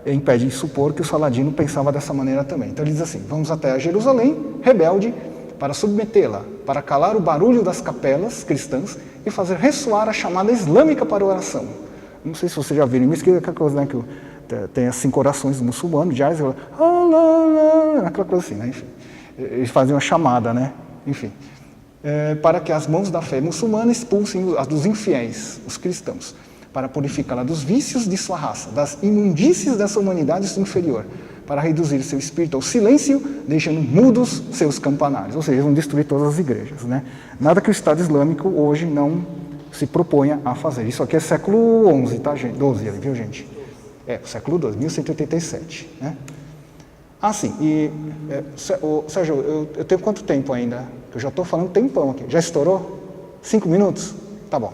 impede de supor que o Saladino pensava dessa maneira também. Então ele diz assim, vamos até a Jerusalém, rebelde, para submetê-la, para calar o barulho das capelas cristãs e fazer ressoar a chamada islâmica para a oração. Não sei se vocês já viram, mas que aquela coisa, né, que tem as 5 orações muçulmanos, jazz, aquela coisa assim, né? Enfim, eles fazem uma chamada, né? Enfim, para que as mãos da fé muçulmana expulsem as dos infiéis, os cristãos, para purificá-la dos vícios de sua raça, das imundícies dessa humanidade inferior, para reduzir seu espírito ao silêncio, deixando mudos seus campanários. Ou seja, eles vão destruir todas as igrejas, né? Nada que o Estado Islâmico hoje não se proponha a fazer. Isso aqui é século XI, tá, gente? 12, viu, gente? Século XII, 1187, né? Sim, e Sérgio, eu tenho quanto tempo ainda? Eu já estou falando tempão aqui. Já estourou? 5 minutos? Tá bom.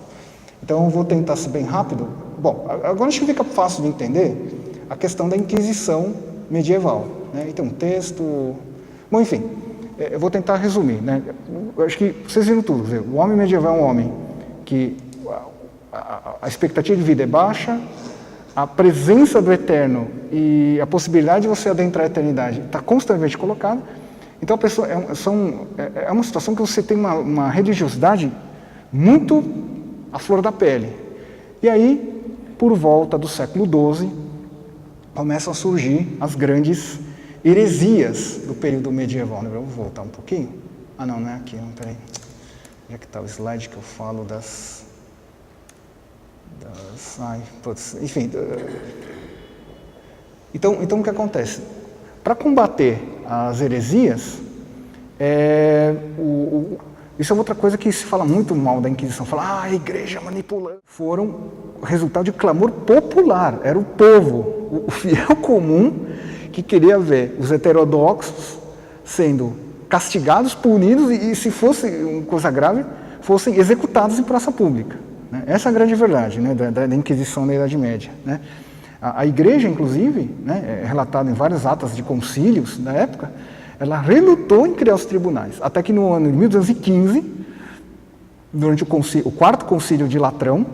Então eu vou tentar ser bem rápido. Bom, agora acho que fica fácil de entender a questão da Inquisição medieval, né? Então, texto... Bom, enfim, eu vou tentar resumir, né? Eu acho que vocês viram tudo. O homem medieval é um homem que a expectativa de vida é baixa, a presença do eterno e a possibilidade de você adentrar a eternidade está constantemente colocada. Então, a pessoa é uma situação que você tem uma religiosidade muito à flor da pele. E aí, por volta do século XII, começam a surgir as grandes heresias do período medieval. Eu vou voltar um pouquinho. Não é aqui, peraí. Onde é que está o slide que eu falo enfim. Então, o que acontece? para combater as heresias, isso é outra coisa que se fala muito mal da Inquisição, fala, a igreja manipulando. Foram resultado de clamor popular, era o povo, o fiel comum, que queria ver os heterodoxos sendo castigados, punidos e se fosse uma coisa grave, fossem executados em praça pública. Né? Essa é a grande verdade, né, da Inquisição da Idade Média. Né? A igreja, inclusive, né, é relatado em várias atas de concílios da época, ela relutou em criar os tribunais, até que no ano de 1215, durante o quarto concílio de Latrão,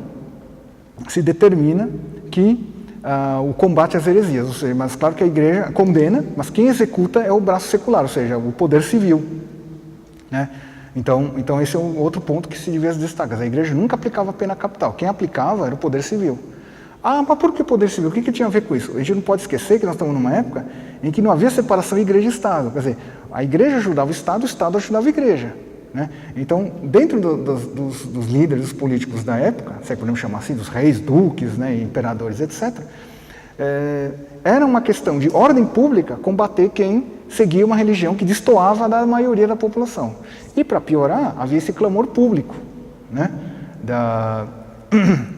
se determina que o combate às heresias, ou seja, mas claro que a igreja condena, mas quem executa é o braço secular, ou seja, o poder civil. Né? Então esse é um outro ponto que se devia destacar. A igreja nunca aplicava a pena capital, quem aplicava era o poder civil. Ah, mas por que poder civil? O que tinha a ver com isso? A gente não pode esquecer que nós estamos numa época em que não havia separação igreja e Estado. Quer dizer, a igreja ajudava o Estado ajudava a igreja. Né? Então, dentro dos líderes políticos da época, se é que podemos chamar assim, dos reis, duques, né, imperadores, etc., era uma questão de ordem pública combater quem seguia uma religião que destoava da maioria da população. E, para piorar, havia esse clamor público, né,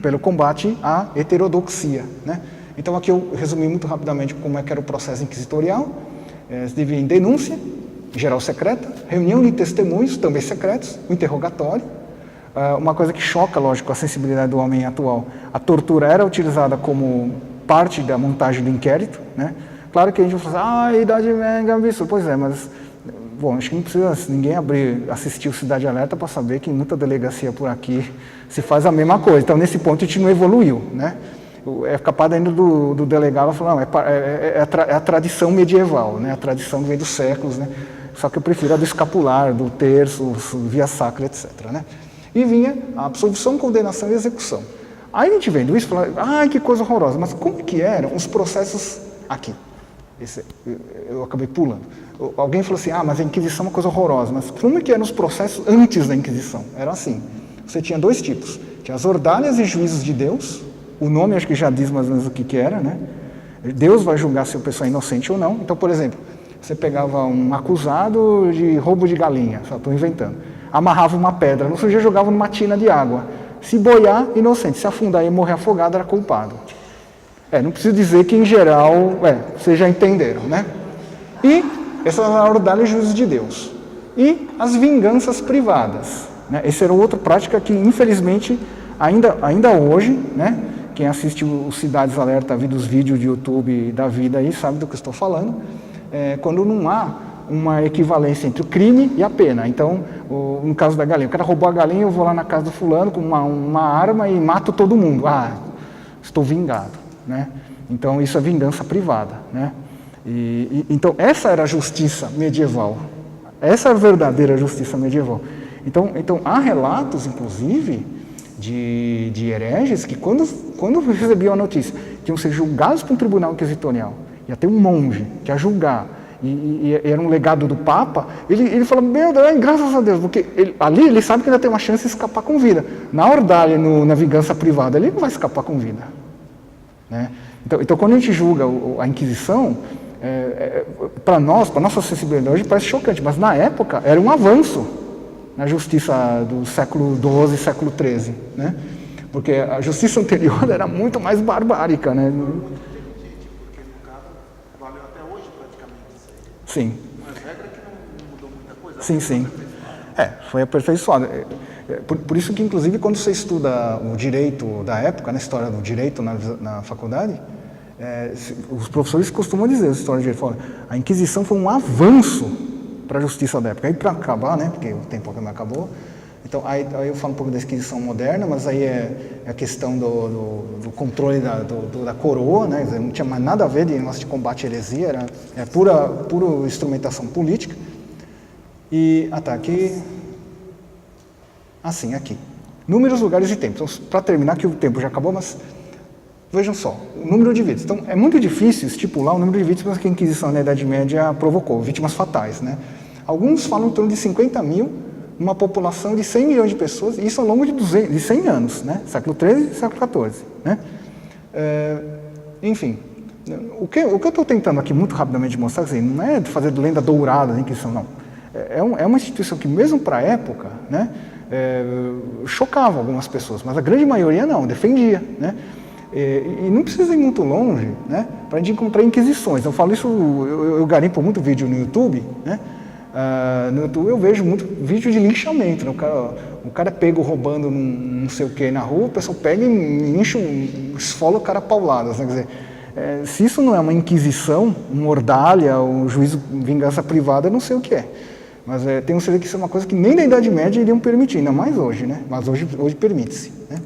pelo combate à heterodoxia. Né? Então, aqui eu resumi muito rapidamente como é que era o processo inquisitorial. Se dividia em denúncia, geral secreta, reunião de testemunhos, também secretos, o interrogatório. Uma coisa que choca, lógico, a sensibilidade do homem atual, a tortura era utilizada como parte da montagem do inquérito. Né? Claro que a gente vai falar, Idade Média, absurdo. Pois é, mas, bom, acho que não precisa ninguém assistir o Cidade Alerta para saber que em muita delegacia por aqui se faz a mesma coisa. Então, nesse ponto, a gente não evoluiu. Né? É capaz ainda do delegado falar, não, é a tradição medieval, né? A tradição que vem dos séculos, né? Só que eu prefiro a do escapular, do terço, via sacra, etc. Né? E vinha a absolvição, condenação e execução. Aí a gente vendo isso e fala, ai, que coisa horrorosa, mas como que eram os processos aqui? Eu acabei pulando. Alguém falou assim, mas a Inquisição é uma coisa horrorosa, mas como que eram os processos antes da Inquisição? Era assim, você tinha dois tipos, tinha as ordalhas e juízos de Deus, o nome acho que já diz mais ou menos o que era, né? Deus vai julgar se a pessoa é inocente ou não. Então, por exemplo, você pegava um acusado de roubo de galinha, só estou inventando, amarrava uma pedra, no sujeito jogava numa tina de água. Se boiar, inocente. Se afundar e morrer afogado, era culpado. Não preciso dizer que, em geral, vocês já entenderam, né? E essas eram a ordalha e juízos de Deus. E as vinganças privadas. Né? Essa era outra prática que, infelizmente, ainda hoje, né? Quem assiste o Cidades Alerta, viu os vídeos de YouTube da vida aí, sabe do que eu estou falando. Quando não há uma equivalência entre o crime e a pena. Então, no caso da galinha, o cara roubou a galinha, eu vou lá na casa do fulano com uma arma e mato todo mundo. Estou vingado. Né? Então, isso é vingança privada. Né? Então, essa era a justiça medieval. Essa é a verdadeira justiça medieval. Então há relatos, inclusive, de hereges que, quando recebiam a notícia que iam ser julgados por um tribunal inquisitorial, ia ter um monge que ia julgar, e era um legado do Papa, ele fala, meu Deus, graças a Deus, porque ali ele sabe que ainda tem uma chance de escapar com vida. Na ordalha, na vingança privada, ele não vai escapar com vida. Né? Então, quando a gente julga a Inquisição, para nós, para nossa sensibilidade, hoje parece chocante, mas na época era um avanço na justiça do século XII e século XIII. Né? Porque a justiça anterior era muito mais barbárica. Né? Sim. Uma regra que não mudou muita coisa. Sim. Foi aperfeiçoado. Por isso que, inclusive, quando você estuda o direito da época, na história do direito na faculdade, os professores costumam dizer, a história do direito, falam, a Inquisição foi um avanço para a justiça da época. Aí, para acabar, né, porque o tempo acabou, então, aí eu falo um pouco da Inquisição moderna, mas aí é a questão do controle da coroa, né? Não tinha mais nada a ver de negócio de combate à heresia, era pura instrumentação política. E, aqui. Assim, aqui. Números, lugares e tempos. Então, para terminar, que o tempo já acabou, mas vejam só, o número de vítimas. Então, é muito difícil estipular o número de vítimas que a Inquisição na Idade Média provocou, vítimas fatais, né? Alguns falam em torno de 50 mil, uma população de 100 milhões de pessoas, e isso ao longo de 100 anos, né? Século XIII e século XIV. Né? Enfim, O que eu estou tentando aqui muito rapidamente mostrar, assim, não é de fazer de lenda dourada da Inquisição, não. É uma instituição que, mesmo para a época, né, chocava algumas pessoas, mas a grande maioria não, defendia. Né? E não precisa ir muito longe, né, para a gente encontrar inquisições. Eu falo isso, eu garimpo muito vídeo no YouTube. Né? No YouTube eu vejo muito vídeo de linchamento. Né? O cara é pego roubando não sei o que na rua, o pessoal pega e lincha, esfola o cara a pauladas. Né? Quer dizer, se isso não é uma inquisição, uma ordalha, um juízo, vingança privada, eu não sei o que é. Mas tenho certeza que isso é uma coisa que nem na Idade Média iriam permitir, ainda mais hoje, né? Mas hoje permite-se. Né?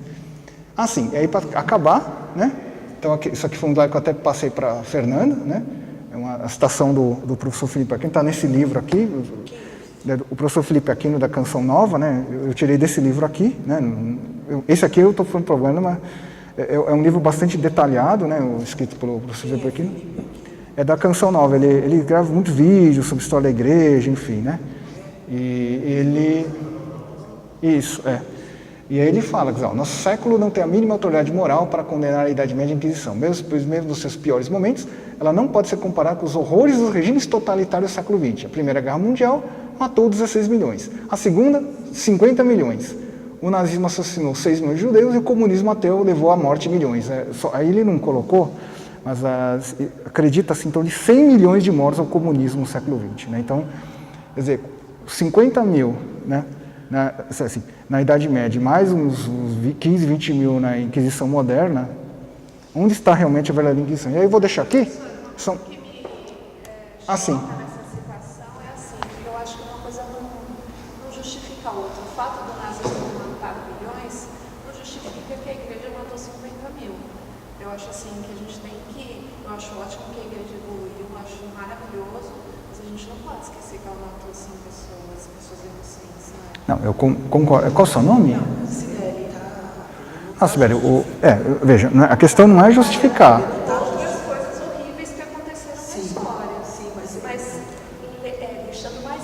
Assim, e aí para acabar, né? Então isso aqui foi um slide que eu até passei para a Fernanda, né? É uma citação do professor Felipe Aquino, está nesse livro aqui, o professor Felipe Aquino da Canção Nova, né? Eu tirei desse livro aqui, né? Esse aqui eu estou falando problema, mas é um livro bastante detalhado, né? Escrito pelo professor Felipe Aquino. É da Canção Nova, ele grava muitos vídeos sobre a história da igreja, enfim, né? E ele... Isso, E aí ele fala que nosso século não tem a mínima autoridade moral para condenar a Idade Média à Inquisição. Mesmo nos seus piores momentos, ela não pode ser comparada com os horrores dos regimes totalitários do século XX. A Primeira Guerra Mundial matou 16 milhões. A Segunda, 50 milhões. O nazismo assassinou 6 milhões de judeus e o comunismo ateu levou à morte milhões. Aí ele não colocou... Mas acredita-se em torno de 100 milhões de mortos ao comunismo no século XX. Né? Então, quer dizer, 50 mil, né, na Idade Média, mais uns 15, 20 mil na Inquisição Moderna, onde está realmente a verdadeira Inquisição? E aí eu vou deixar aqui. O que me assim. nessa citação é assim, porque eu acho que uma coisa não justifica a outra. O fato do nazismo matar milhões não justifica que a igreja matou 50 mil. Eu acho assim que a gente tem que... Eu acho ótimo que a igreja evoluiu, eu acho maravilhoso, mas a gente não pode esquecer que ela matou 100 pessoas inocentes, né? Não, eu concordo. Qual é o seu nome? Sibeli. Sibeli, veja, a questão não é justificar. Outras coisas horríveis que aconteceram na história. Sim, mas deixando mais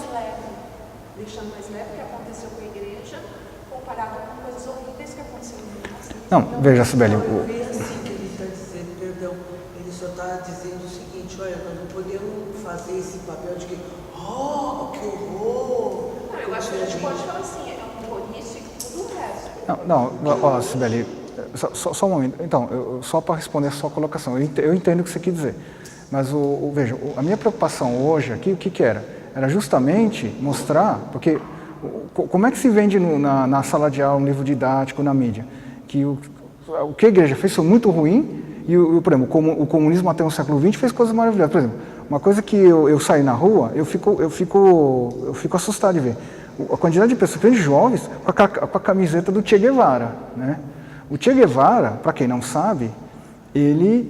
leve o que aconteceu com a igreja, comparado com coisas horríveis que aconteceram no nazismo. Não, veja, Sibeli, Só está dizendo o seguinte, olha, nós não podemos fazer esse papel de que, que horror! Não, eu acho que a gente pode falar assim, é um horrorífico e tudo o resto. Ó, Sibeli, só um momento. Então, só para responder a sua colocação, eu entendo o que você quer dizer, mas veja, a minha preocupação hoje aqui, o que era? Era justamente mostrar, porque como é que se vende na sala de aula, um livro didático, na mídia, que o que a igreja fez foi muito ruim. E, por exemplo, o comunismo até no século XX fez coisas maravilhosas. Por exemplo, uma coisa que eu saio na rua, eu fico assustado de ver. A quantidade de pessoas, grandes jovens, com a camiseta do Che Guevara. Né? O Che Guevara, para quem não sabe, ele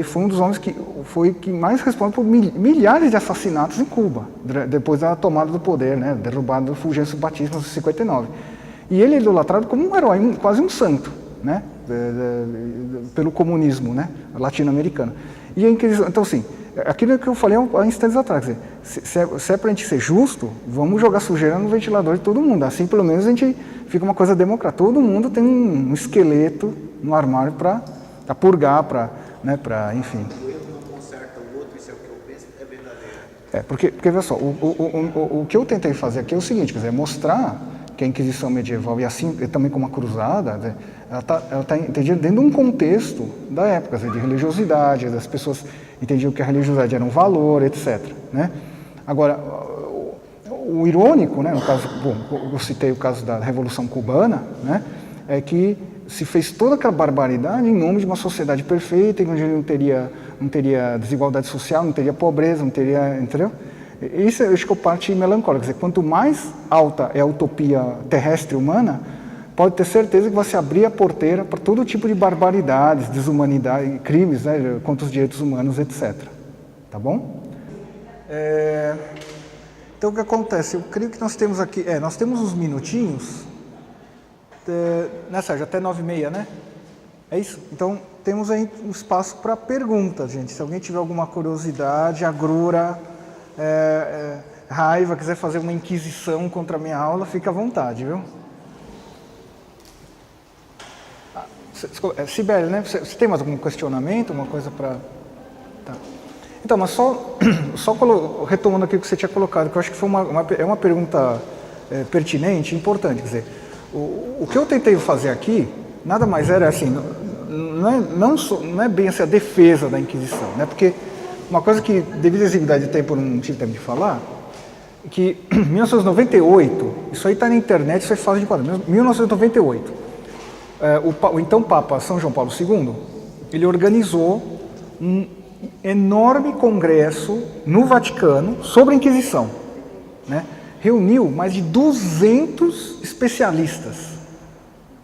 foi um dos homens que mais responde por milhares de assassinatos em Cuba, depois da tomada do poder, né? Derrubado do Fulgêncio Batista em 59. E ele é idolatrado como um herói, quase um santo. Né? Pelo comunismo, né? Latino-americano. E então, assim, aquilo que eu falei há instantes atrás, quer dizer, se é para a gente ser justo, vamos jogar sujeira no ventilador de todo mundo. Assim, pelo menos, a gente fica uma coisa democrática. Todo mundo tem um esqueleto no armário para purgar, enfim. O erro não conserta o outro, isso é o que eu penso, é verdadeiro. Porque veja só, o que eu tentei fazer aqui é o seguinte, quer dizer, mostrar que a Inquisição medieval, e assim também como a Cruzada, ela está entendida dentro de um contexto da época, de religiosidade, as pessoas entendiam que a religiosidade era um valor, etc. Né? Agora, o irônico, né, no caso, eu citei o caso da Revolução Cubana, né, é que se fez toda aquela barbaridade em nome de uma sociedade perfeita, onde não teria desigualdade social, não teria pobreza, não teria, entendeu? Isso eu acho que é a parte melancólica, quer dizer, quanto mais alta é a utopia terrestre humana, pode ter certeza que vai se abrir a porteira para todo tipo de barbaridades, desumanidade, crimes, né, contra os direitos humanos, etc. Tá bom? Então o que acontece? Eu creio que nós temos aqui, nós temos uns minutinhos, né, Sérgio, até 9h30, né? É isso? Então temos aí um espaço para perguntas, gente. Se alguém tiver alguma curiosidade, agrura, raiva, quiser fazer uma inquisição contra a minha aula, fica à vontade, viu? Sibeli, né? Você tem mais algum questionamento, uma coisa para... Tá. Então, mas retomando aqui o que você tinha colocado, que eu acho que foi uma pergunta pertinente, importante. Quer dizer, o que eu tentei fazer aqui, nada mais era assim, não é bem assim, a defesa da Inquisição, né? Porque uma coisa que, devido à exiguidade de tempo, eu não tive tempo de falar, que em 1998, isso aí está na internet, isso é fácil de enquadrar, 1998, o então Papa São João Paulo II, ele organizou um enorme congresso no Vaticano sobre a Inquisição, né? Reuniu mais de 200 especialistas,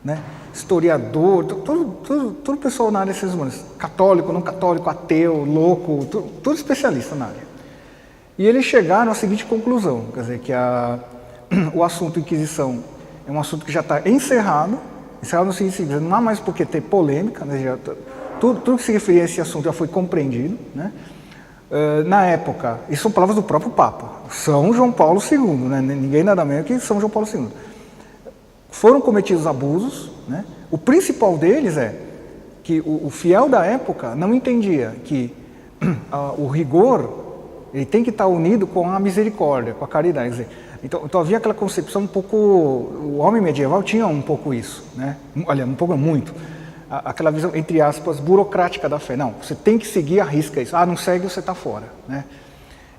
né? Historiador, todo pessoal na área de ciências humanas, católico, não católico, ateu, louco, tudo especialista na área. E eles chegaram à seguinte conclusão, quer dizer, que o assunto Inquisição é um assunto que já está encerrado no seguinte, não há mais por que ter polêmica, né? Tudo que se referia a esse assunto já foi compreendido, né? Na época, isso são palavras do próprio Papa, São João Paulo II, né? Ninguém nada menos que São João Paulo II. Foram cometidos abusos, né? O principal deles é que o fiel da época não entendia que o rigor ele tem que estar unido com a misericórdia, com a caridade. Quer dizer, então havia aquela concepção um pouco, o homem medieval tinha um pouco isso, né? Olha, um pouco, muito. Aquela visão, entre aspas, burocrática da fé. Não, você tem que seguir a risca isso. Não segue, você está fora, né?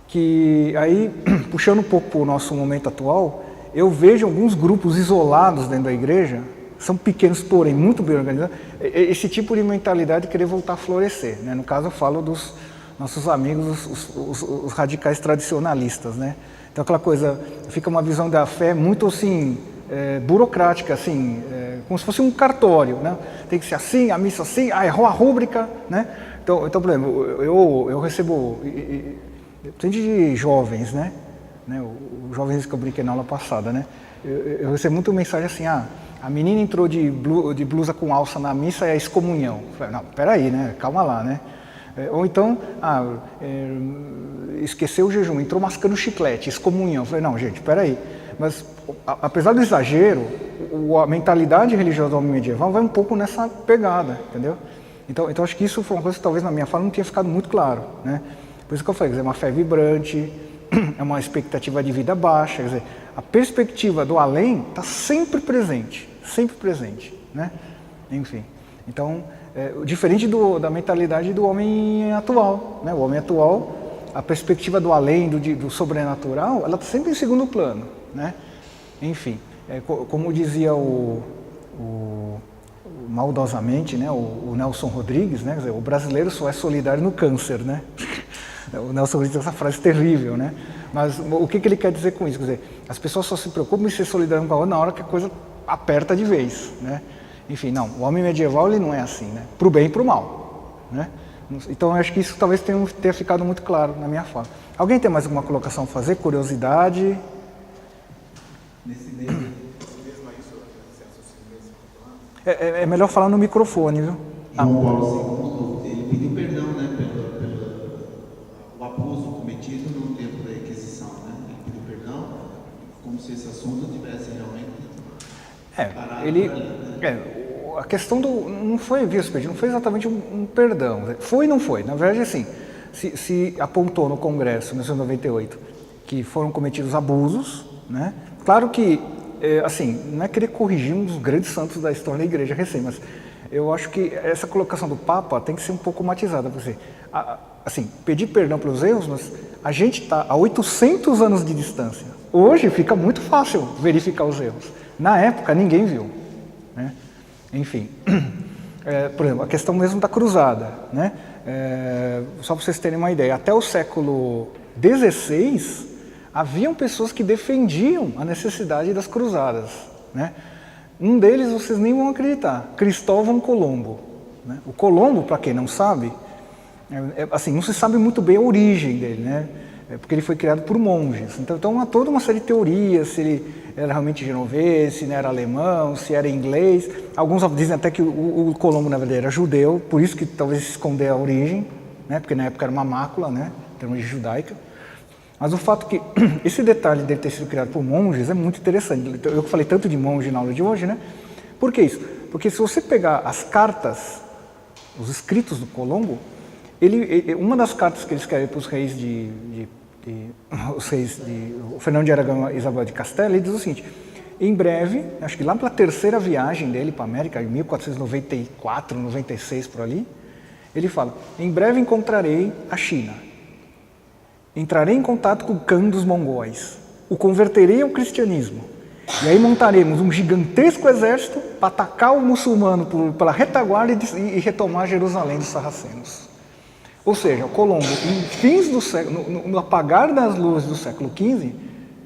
Que aí, puxando um pouco para o nosso momento atual, eu vejo alguns grupos isolados dentro da igreja, são pequenos, porém muito bem organizados, esse tipo de mentalidade querer voltar a florescer, né? No caso, eu falo dos nossos amigos, os radicais tradicionalistas, né? Então, aquela coisa, fica uma visão da fé muito assim, burocrática, assim, como se fosse um cartório, né? Tem que ser assim, a missa assim, errou a rúbrica, né? Então por exemplo, eu recebo de jovens, né? Os jovens que eu brinquei na aula passada, né? Eu recebo muita mensagem assim, a menina entrou de blusa com alça na missa e é excomunhão. Eu falei, não, peraí, né? Calma lá, né? Ou então, esqueceu o jejum, entrou mascando chiclete, excomunhão. Eu falei, não, gente, peraí. Mas, apesar do exagero, a mentalidade religiosa do homem medieval vai um pouco nessa pegada, entendeu? Então acho que isso foi uma coisa que talvez na minha fala não tinha ficado muito claro, né? Por isso que eu falei, é uma fé vibrante, é uma expectativa de vida baixa, quer dizer, a perspectiva do além está sempre presente, né? Enfim, então, diferente da mentalidade do homem atual, né? O homem atual, a perspectiva do além, do sobrenatural, ela está sempre em segundo plano, né? Enfim, como dizia maldosamente, né, o Nelson Rodrigues, né, quer dizer, o brasileiro só é solidário no câncer, né? O Nelson Rodrigues tem essa frase terrível, né? Mas o que ele quer dizer com isso? Quer dizer, as pessoas só se preocupam em ser solidário com a outra na hora que a coisa aperta de vez, né? Enfim, não, o homem medieval ele não é assim, né? Para o bem e para o mal, né? Então eu acho que isso talvez tenha ficado muito claro na minha fala. Alguém tem mais alguma colocação a fazer? Curiosidade? Nesse mesmo É melhor falar no microfone, viu? João Paulo II, ele pediu perdão, né, pelo abuso cometido no tempo da Inquisição, né? Ele pediu perdão, como se esse assunto tivesse realmente parado ali, né? A questão não foi não foi exatamente um perdão. Foi e não foi. Na verdade, assim, se apontou no Congresso, em 1998, que foram cometidos abusos, né? Claro que, assim, não é querer corrigir um dos grandes santos da história da igreja recém, mas eu acho que essa colocação do Papa tem que ser um pouco matizada. Porque, assim, pedir perdão pelos erros, mas a gente está a 800 anos de distância. Hoje fica muito fácil verificar os erros. Na época, ninguém viu, né? Enfim, por exemplo, a questão mesmo da cruzada, né? Só para vocês terem uma ideia, até o século XVI, haviam pessoas que defendiam a necessidade das cruzadas, né? Um deles vocês nem vão acreditar, Cristóvão Colombo, né? O Colombo, para quem não sabe, assim, não se sabe muito bem a origem dele, né? Porque ele foi criado por monges. Então há toda uma série de teorias, se ele era realmente genovês, se não era alemão, se era inglês. Alguns dizem até que o Colombo, na verdade, era judeu, por isso que talvez se esconder a origem, né? Porque na época era uma mácula, né? Em termos de judaica. Mas o fato que esse detalhe dele ter sido criado por monges é muito interessante. Eu falei tanto de monge na aula de hoje, né? Por que isso? Porque se você pegar as cartas, os escritos do Colombo, Uma das cartas que ele escreve para os reis o Fernando de Aragão e Isabel de Castela, ele diz o seguinte: em breve, acho que lá pela terceira viagem dele para a América, em 1494, 96 por ali, ele fala: em breve encontrarei a China, entrarei em contato com o Khan dos mongóis, o converterei ao cristianismo, e aí montaremos um gigantesco exército para atacar o muçulmano pela retaguarda e retomar Jerusalém dos sarracenos. Ou seja, Colombo, no apagar das luzes do século XV,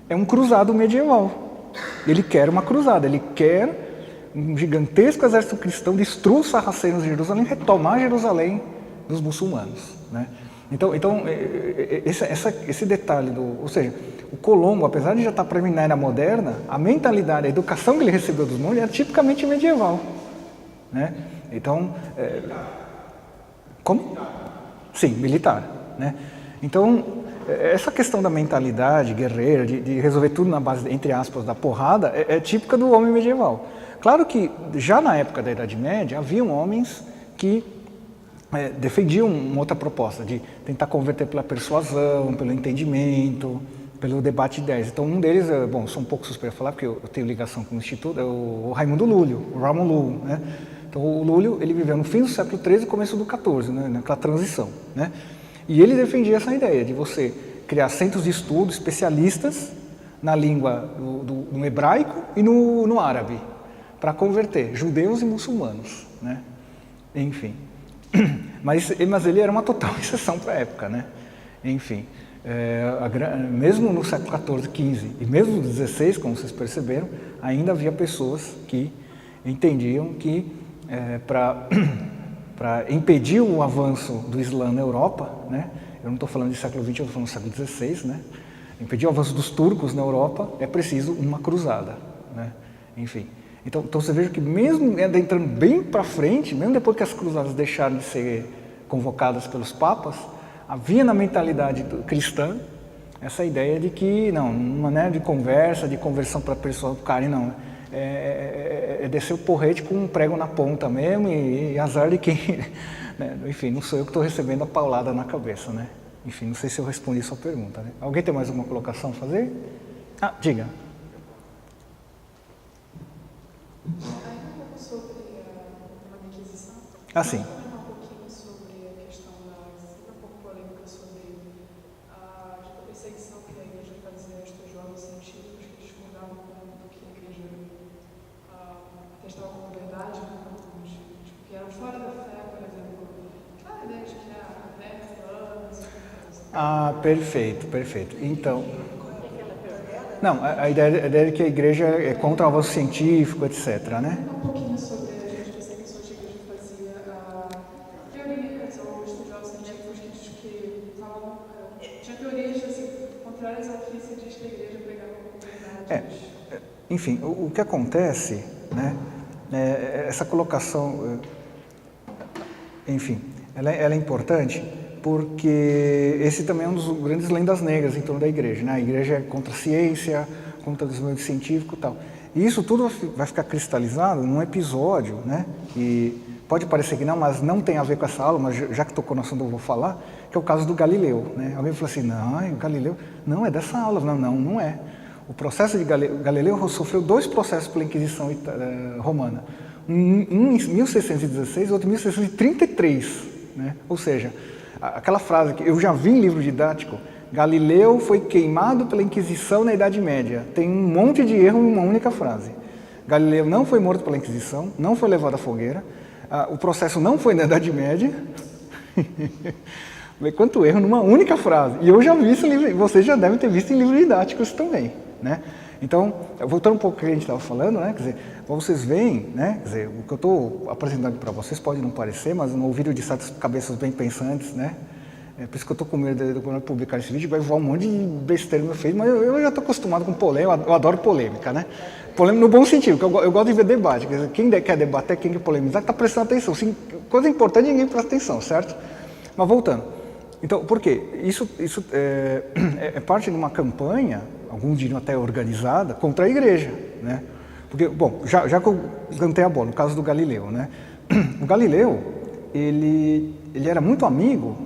é um cruzado medieval. Ele quer uma cruzada, ele quer um gigantesco exército cristão destruir os sarracenos de Jerusalém e retomar Jerusalém dos muçulmanos, né? Então esse detalhe, ou seja, o Colombo, apesar de já estar para a era moderna, a mentalidade, a educação que ele recebeu dos monges era tipicamente medieval, né? Então, como? Sim, militar, né? Então, essa questão da mentalidade guerreira, de resolver tudo na base, entre aspas, da porrada, é típica do homem medieval. Claro que, já na época da Idade Média, haviam homens que defendiam uma outra proposta, de tentar converter pela persuasão, pelo entendimento, pelo debate de ideias. Então, um deles, bom, sou um pouco suspeito a falar, porque eu tenho ligação com o Instituto, é o Raimundo Lúlio, o Ramon Lull, né? Então, o Lúlio, ele viveu no fim do século XIII e começo do XIV, né, naquela transição, né? E ele defendia essa ideia de você criar centros de estudo especialistas na língua no hebraico e no árabe, para converter judeus e muçulmanos, né? Enfim. Mas ele era uma total exceção para a época, né? Enfim, mesmo no século XIV, XV e mesmo no XVI, como vocês perceberam, ainda havia pessoas que entendiam que para impedir o avanço do Islã na Europa, né? Eu não estou falando de século XX, eu estou falando do século XVI, né? Impedir o avanço dos turcos na Europa é preciso uma cruzada, né? Enfim. Então você veja que mesmo entrando bem para frente, mesmo depois que as cruzadas deixaram de ser convocadas pelos papas, havia na mentalidade cristã essa ideia de que, não, uma maneira de conversa, de conversão para a pessoa do cara, não, é descer o porrete com um prego na ponta mesmo e azar de quem, né? Enfim, não sou eu que estou recebendo a paulada na cabeça, né? Enfim, não sei se eu respondi a sua pergunta, né? Alguém tem mais alguma colocação a fazer? Ah, diga. Ainda um pouco sobre a Inquisição. Ah, sim. Um pouquinho sobre a questão sempre um pouco polêmica sobre a perseguição que a igreja fazia a estudiosos científicos que discordavam do que a igreja atestava como verdade, que eram fora da fé, por exemplo. A ideia de que a terra é plana, Ah, perfeito, perfeito. Então, não, a ideia é que a igreja é contra o avanço científico, etc, né? Um pouquinho sobre as perseguições que a igreja fazia teorias ou estudiosos científicos que falavam, tinha teorias assim, contrárias ao que se diz que a igreja pregava como verdade. Enfim, o que acontece, né, essa colocação, enfim, ela é importante porque esse também é um dos grandes lendas negras em torno da igreja, né? A igreja é contra a ciência, contra o desenvolvimento científico e tal. E isso tudo vai ficar cristalizado num episódio, né? E pode parecer que não, mas não tem a ver com essa aula, mas já que tocou no assunto eu vou falar, que é o caso do Galileu, né? Alguém falou assim, não, o Galileu, não, é dessa aula. Não é. O processo de Galileu sofreu 2 processos pela Inquisição romana. Um em 1616 e outro em 1633, né? Ou seja, aquela frase que eu já vi em livro didático, Galileu foi queimado pela Inquisição na Idade Média. Tem um monte de erro em uma única frase. Galileu não foi morto pela Inquisição, não foi levado à fogueira, o processo não foi na Idade Média. Quanto erro numa única frase. E eu já vi isso em livro, vocês já devem ter visto em livros didáticos também, né? Então, voltando um pouco ao que a gente estava falando, né? Quer dizer, vocês veem, né? Quer dizer, o que eu estou apresentando para vocês pode não parecer, mas no ouvido de certas cabeças bem pensantes, né? É por isso que eu estou com medo de quando eu publicar esse vídeo, vai voar um monte de besteira no meu feed, mas eu já estou acostumado com polêmica, eu adoro polêmica, né? Polêmica no bom sentido, porque eu gosto de ver debate. Quer dizer, quem quer debater, quem quer polemizar, está prestando atenção. Sim, coisa importante, ninguém presta atenção, certo? Mas voltando. Então, por quê? Isso é parte de uma campanha, alguns diriam até organizada, contra a igreja, né? Porque, bom, já que eu cantei a bola, no caso do Galileu, né? O Galileu, ele era muito amigo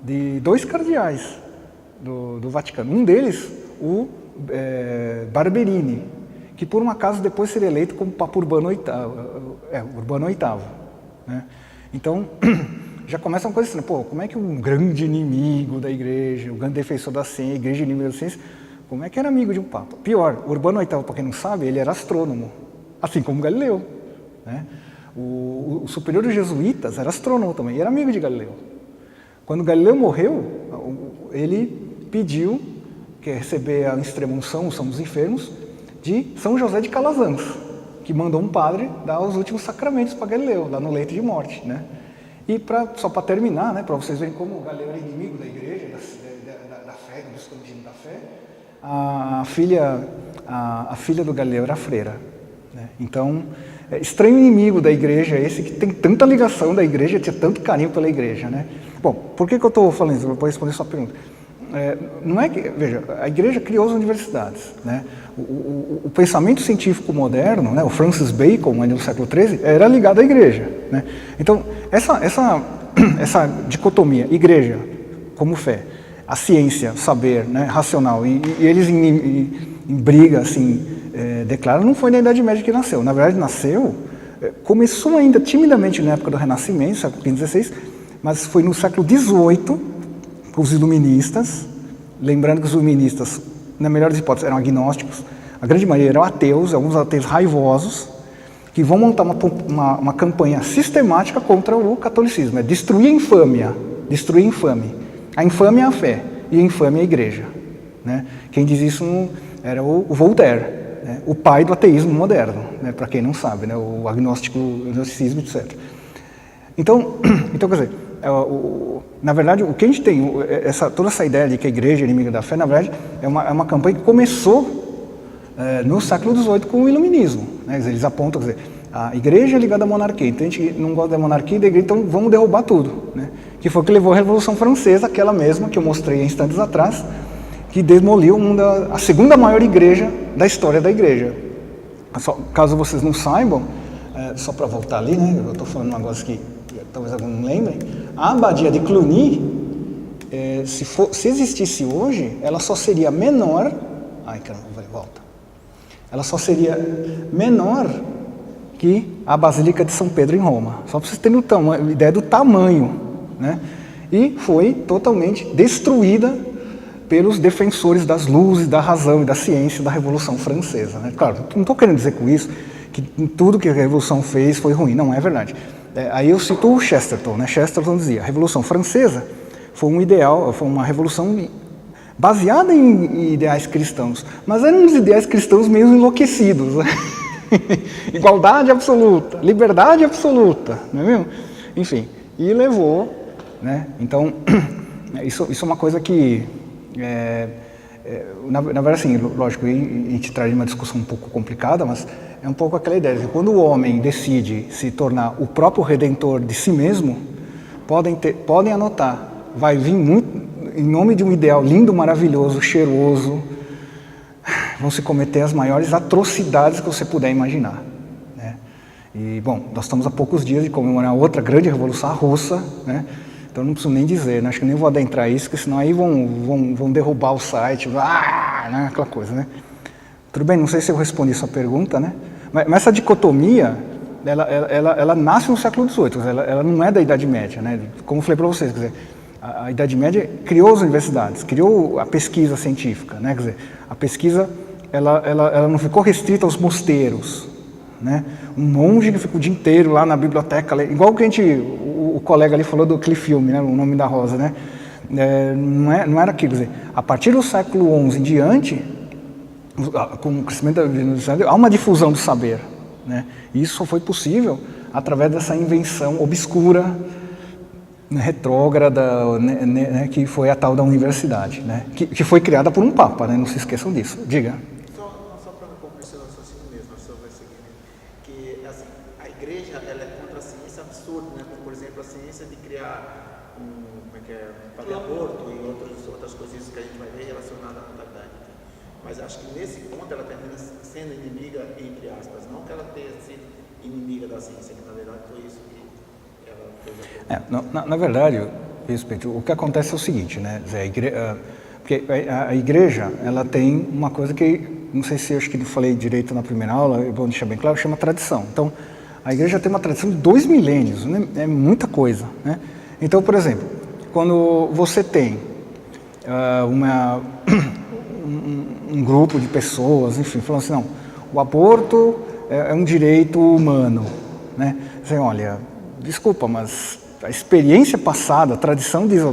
de 2 cardeais do Vaticano. Um deles, o Barberini, que por um acaso depois seria eleito como Papa Urbano VIII. Urbano VIII, né? Então, já começa uma coisa assim, pô, como é que um grande inimigo da igreja, o grande defensor da ciência, a igreja inimiga da ciência, como é que era amigo de um Papa? Pior, Urbano VIII, para quem não sabe, ele era astrônomo, assim como Galileu, né? O superior dos jesuítas era astrônomo também, e era amigo de Galileu. Quando Galileu morreu, ele pediu que receber a extrema-unção, São dos Enfermos, de São José de Calazans, que mandou um padre dar os últimos sacramentos para Galileu, lá no leito de morte, né? E só para terminar, né, para vocês verem como Galileu era inimigo da igreja, da fé, do escondidinho da fé, a filha do Galileu era freira, né? Então, estranho inimigo da igreja esse que tem tanta ligação da igreja, tinha tanto carinho pela igreja, né? Bom, por que eu estou falando isso? Vou responder sua pergunta. Não é que, veja, a igreja criou as universidades, né? O pensamento científico moderno, né, o Francis Bacon, ainda no século XIII, era ligado à igreja, né? Então, essa dicotomia, igreja como fé, a ciência, saber, né, racional, e eles em briga, assim, declaram, não foi na Idade Média que nasceu. Na verdade, começou ainda timidamente na época do Renascimento, século XV, XVI, mas foi no século XVIII, com os iluministas, lembrando que os iluministas, na melhor das hipóteses, eram agnósticos, a grande maioria eram ateus, alguns ateus raivosos, que vão montar uma campanha sistemática contra o catolicismo, destruir a infâmia, destruir a infame. A infâmia é a fé, e a infâmia é a igreja, né? Quem diz isso era o Voltaire, né? O pai do ateísmo moderno, né? Para quem não sabe, né? O agnosticismo, etc. Então, quer dizer, na verdade, o que a gente tem, toda essa ideia de que a igreja é inimiga da fé, na verdade, é uma campanha que começou no século XVIII com o iluminismo, né? Eles apontam, quer dizer, a igreja é ligada à monarquia, então a gente não gosta da monarquia e da igreja, então vamos derrubar tudo, né? Que foi o que levou à Revolução Francesa, aquela mesma que eu mostrei há instantes atrás, que demoliu a segunda maior igreja da história da igreja. Caso vocês não saibam, só para voltar ali, né? Eu estou falando um negócio que talvez alguns não lembrem, a abadia de Cluny, se existisse hoje, ela só seria menor, volta. Ela só seria menor que a Basílica de São Pedro em Roma. Só para vocês terem uma ideia do tamanho, né? E foi totalmente destruída pelos defensores das luzes, da razão e da ciência da Revolução Francesa, né? Claro, não estou querendo dizer com isso que tudo que a Revolução fez foi ruim, não é verdade. Aí eu cito o Chesterton, né? Chesterton dizia, a Revolução Francesa foi um ideal, foi uma revolução baseada em ideais cristãos, mas eram uns ideais cristãos meio enlouquecidos, né? Igualdade absoluta, liberdade absoluta, não é mesmo? Enfim, e levou, né? Então, isso é uma coisa que, na verdade, assim, lógico, a gente traz uma discussão um pouco complicada, mas é um pouco aquela ideia de que quando o homem decide se tornar o próprio redentor de si mesmo, podem anotar, vai vir muito, em nome de um ideal lindo, maravilhoso, cheiroso, vão se cometer as maiores atrocidades que você puder imaginar, né? E, bom, nós estamos a poucos dias de comemorar outra grande revolução, a russa, né? Então não preciso nem dizer, né? Acho que nem vou adentrar isso, porque senão aí vão derrubar o site, né? Aquela coisa, né? Tudo bem, não sei se eu respondi sua pergunta, né? Mas essa dicotomia, ela nasce no século XVIII, ela não é da Idade Média, né? Como eu falei para vocês, quer dizer, a Idade Média criou as universidades, criou a pesquisa científica, né? Quer dizer, a pesquisa ela não ficou restrita aos mosteiros, né? Um monge que fica o dia inteiro lá na biblioteca, igual que o colega ali falou do filme, né? O Nome da Rosa, né? Não era aquilo, quer dizer, a partir do século XI em diante, com o crescimento da universidade, há uma difusão do saber, né? E isso só foi possível através dessa invenção obscura, retrógrada, né, que foi a tal da universidade, né? Que foi criada por um papa, né? Não se esqueçam disso. Diga. Só para concluir seu raciocínio mesmo, só vai seguir, que assim, a igreja ela é contra a ciência absurda, né? Como por exemplo a ciência de criar fazer aborto e outras coisas que a gente vai ver relacionadas à natalidade. Mas acho que nesse ponto ela termina sendo inimiga, entre aspas, não que ela tenha sido inimiga da ciência, que na verdade foi isso que ela fez. Na verdade, respeito, o que acontece é o seguinte, né? Porque a igreja, ela tem uma coisa que, não sei se acho que eu falei direito na primeira aula, é bom deixar bem claro, chama tradição. Então, a igreja tem uma tradição de 2 milênios, né? É muita coisa, né? Então, por exemplo, quando você tem um grupo de pessoas, enfim, falando assim, não, o aborto é um direito humano, né? Assim, olha, desculpa, mas a experiência passada, a tradição diz,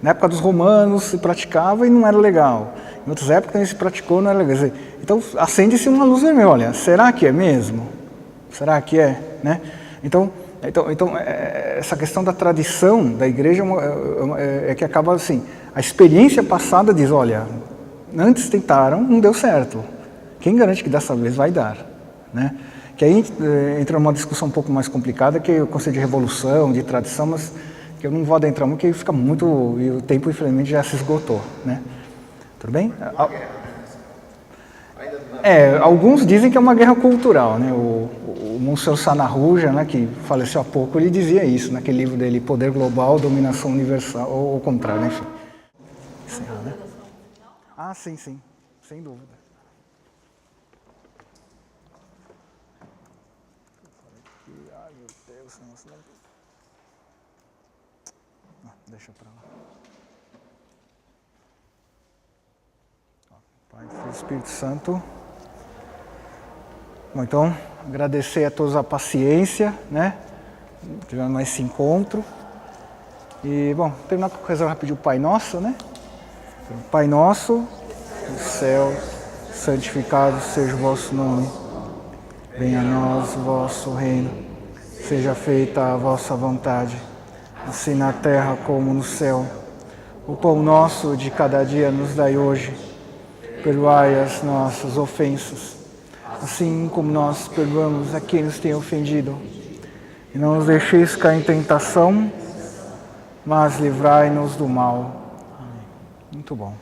na época dos romanos se praticava e não era legal, em outras épocas se praticou e não era legal. Então, acende-se uma luz vermelha, olha, será que é mesmo? Será que é? Né? Então, essa questão da tradição da igreja é que acaba assim, a experiência passada diz, olha, antes tentaram, não deu certo. Quem garante que dessa vez vai dar? Né? Que aí entra numa discussão um pouco mais complicada, que é o conceito de revolução, de tradição, mas que eu não vou adentrar muito, porque fica muito, e o tempo infelizmente já se esgotou. Né? Tudo bem? Alguns dizem que é uma guerra cultural, né? O Monsenhor Sanarruja, né, que faleceu há pouco, ele dizia isso, naquele livro dele, Poder Global, Dominação Universal, ou o contrário, enfim. Né? Ah, sim, sem dúvida. Ai, meu Deus, deixa pra lá. Pai, Filho e Espírito Santo. Bom, então, agradecer a todos a paciência, né? Tivemos mais esse encontro. E, bom, terminar com rezar rapidinho o Pai Nosso, né? Pai Nosso, do céu, santificado seja o vosso nome. Venha a nós o vosso reino. Seja feita a vossa vontade, assim na terra como no céu. O pão nosso de cada dia nos dai hoje. Perdoai as nossas ofensas, assim como nós perdoamos a quem nos tem ofendido. E não nos deixeis cair em tentação, mas livrai-nos do mal. Amém. Muito bom.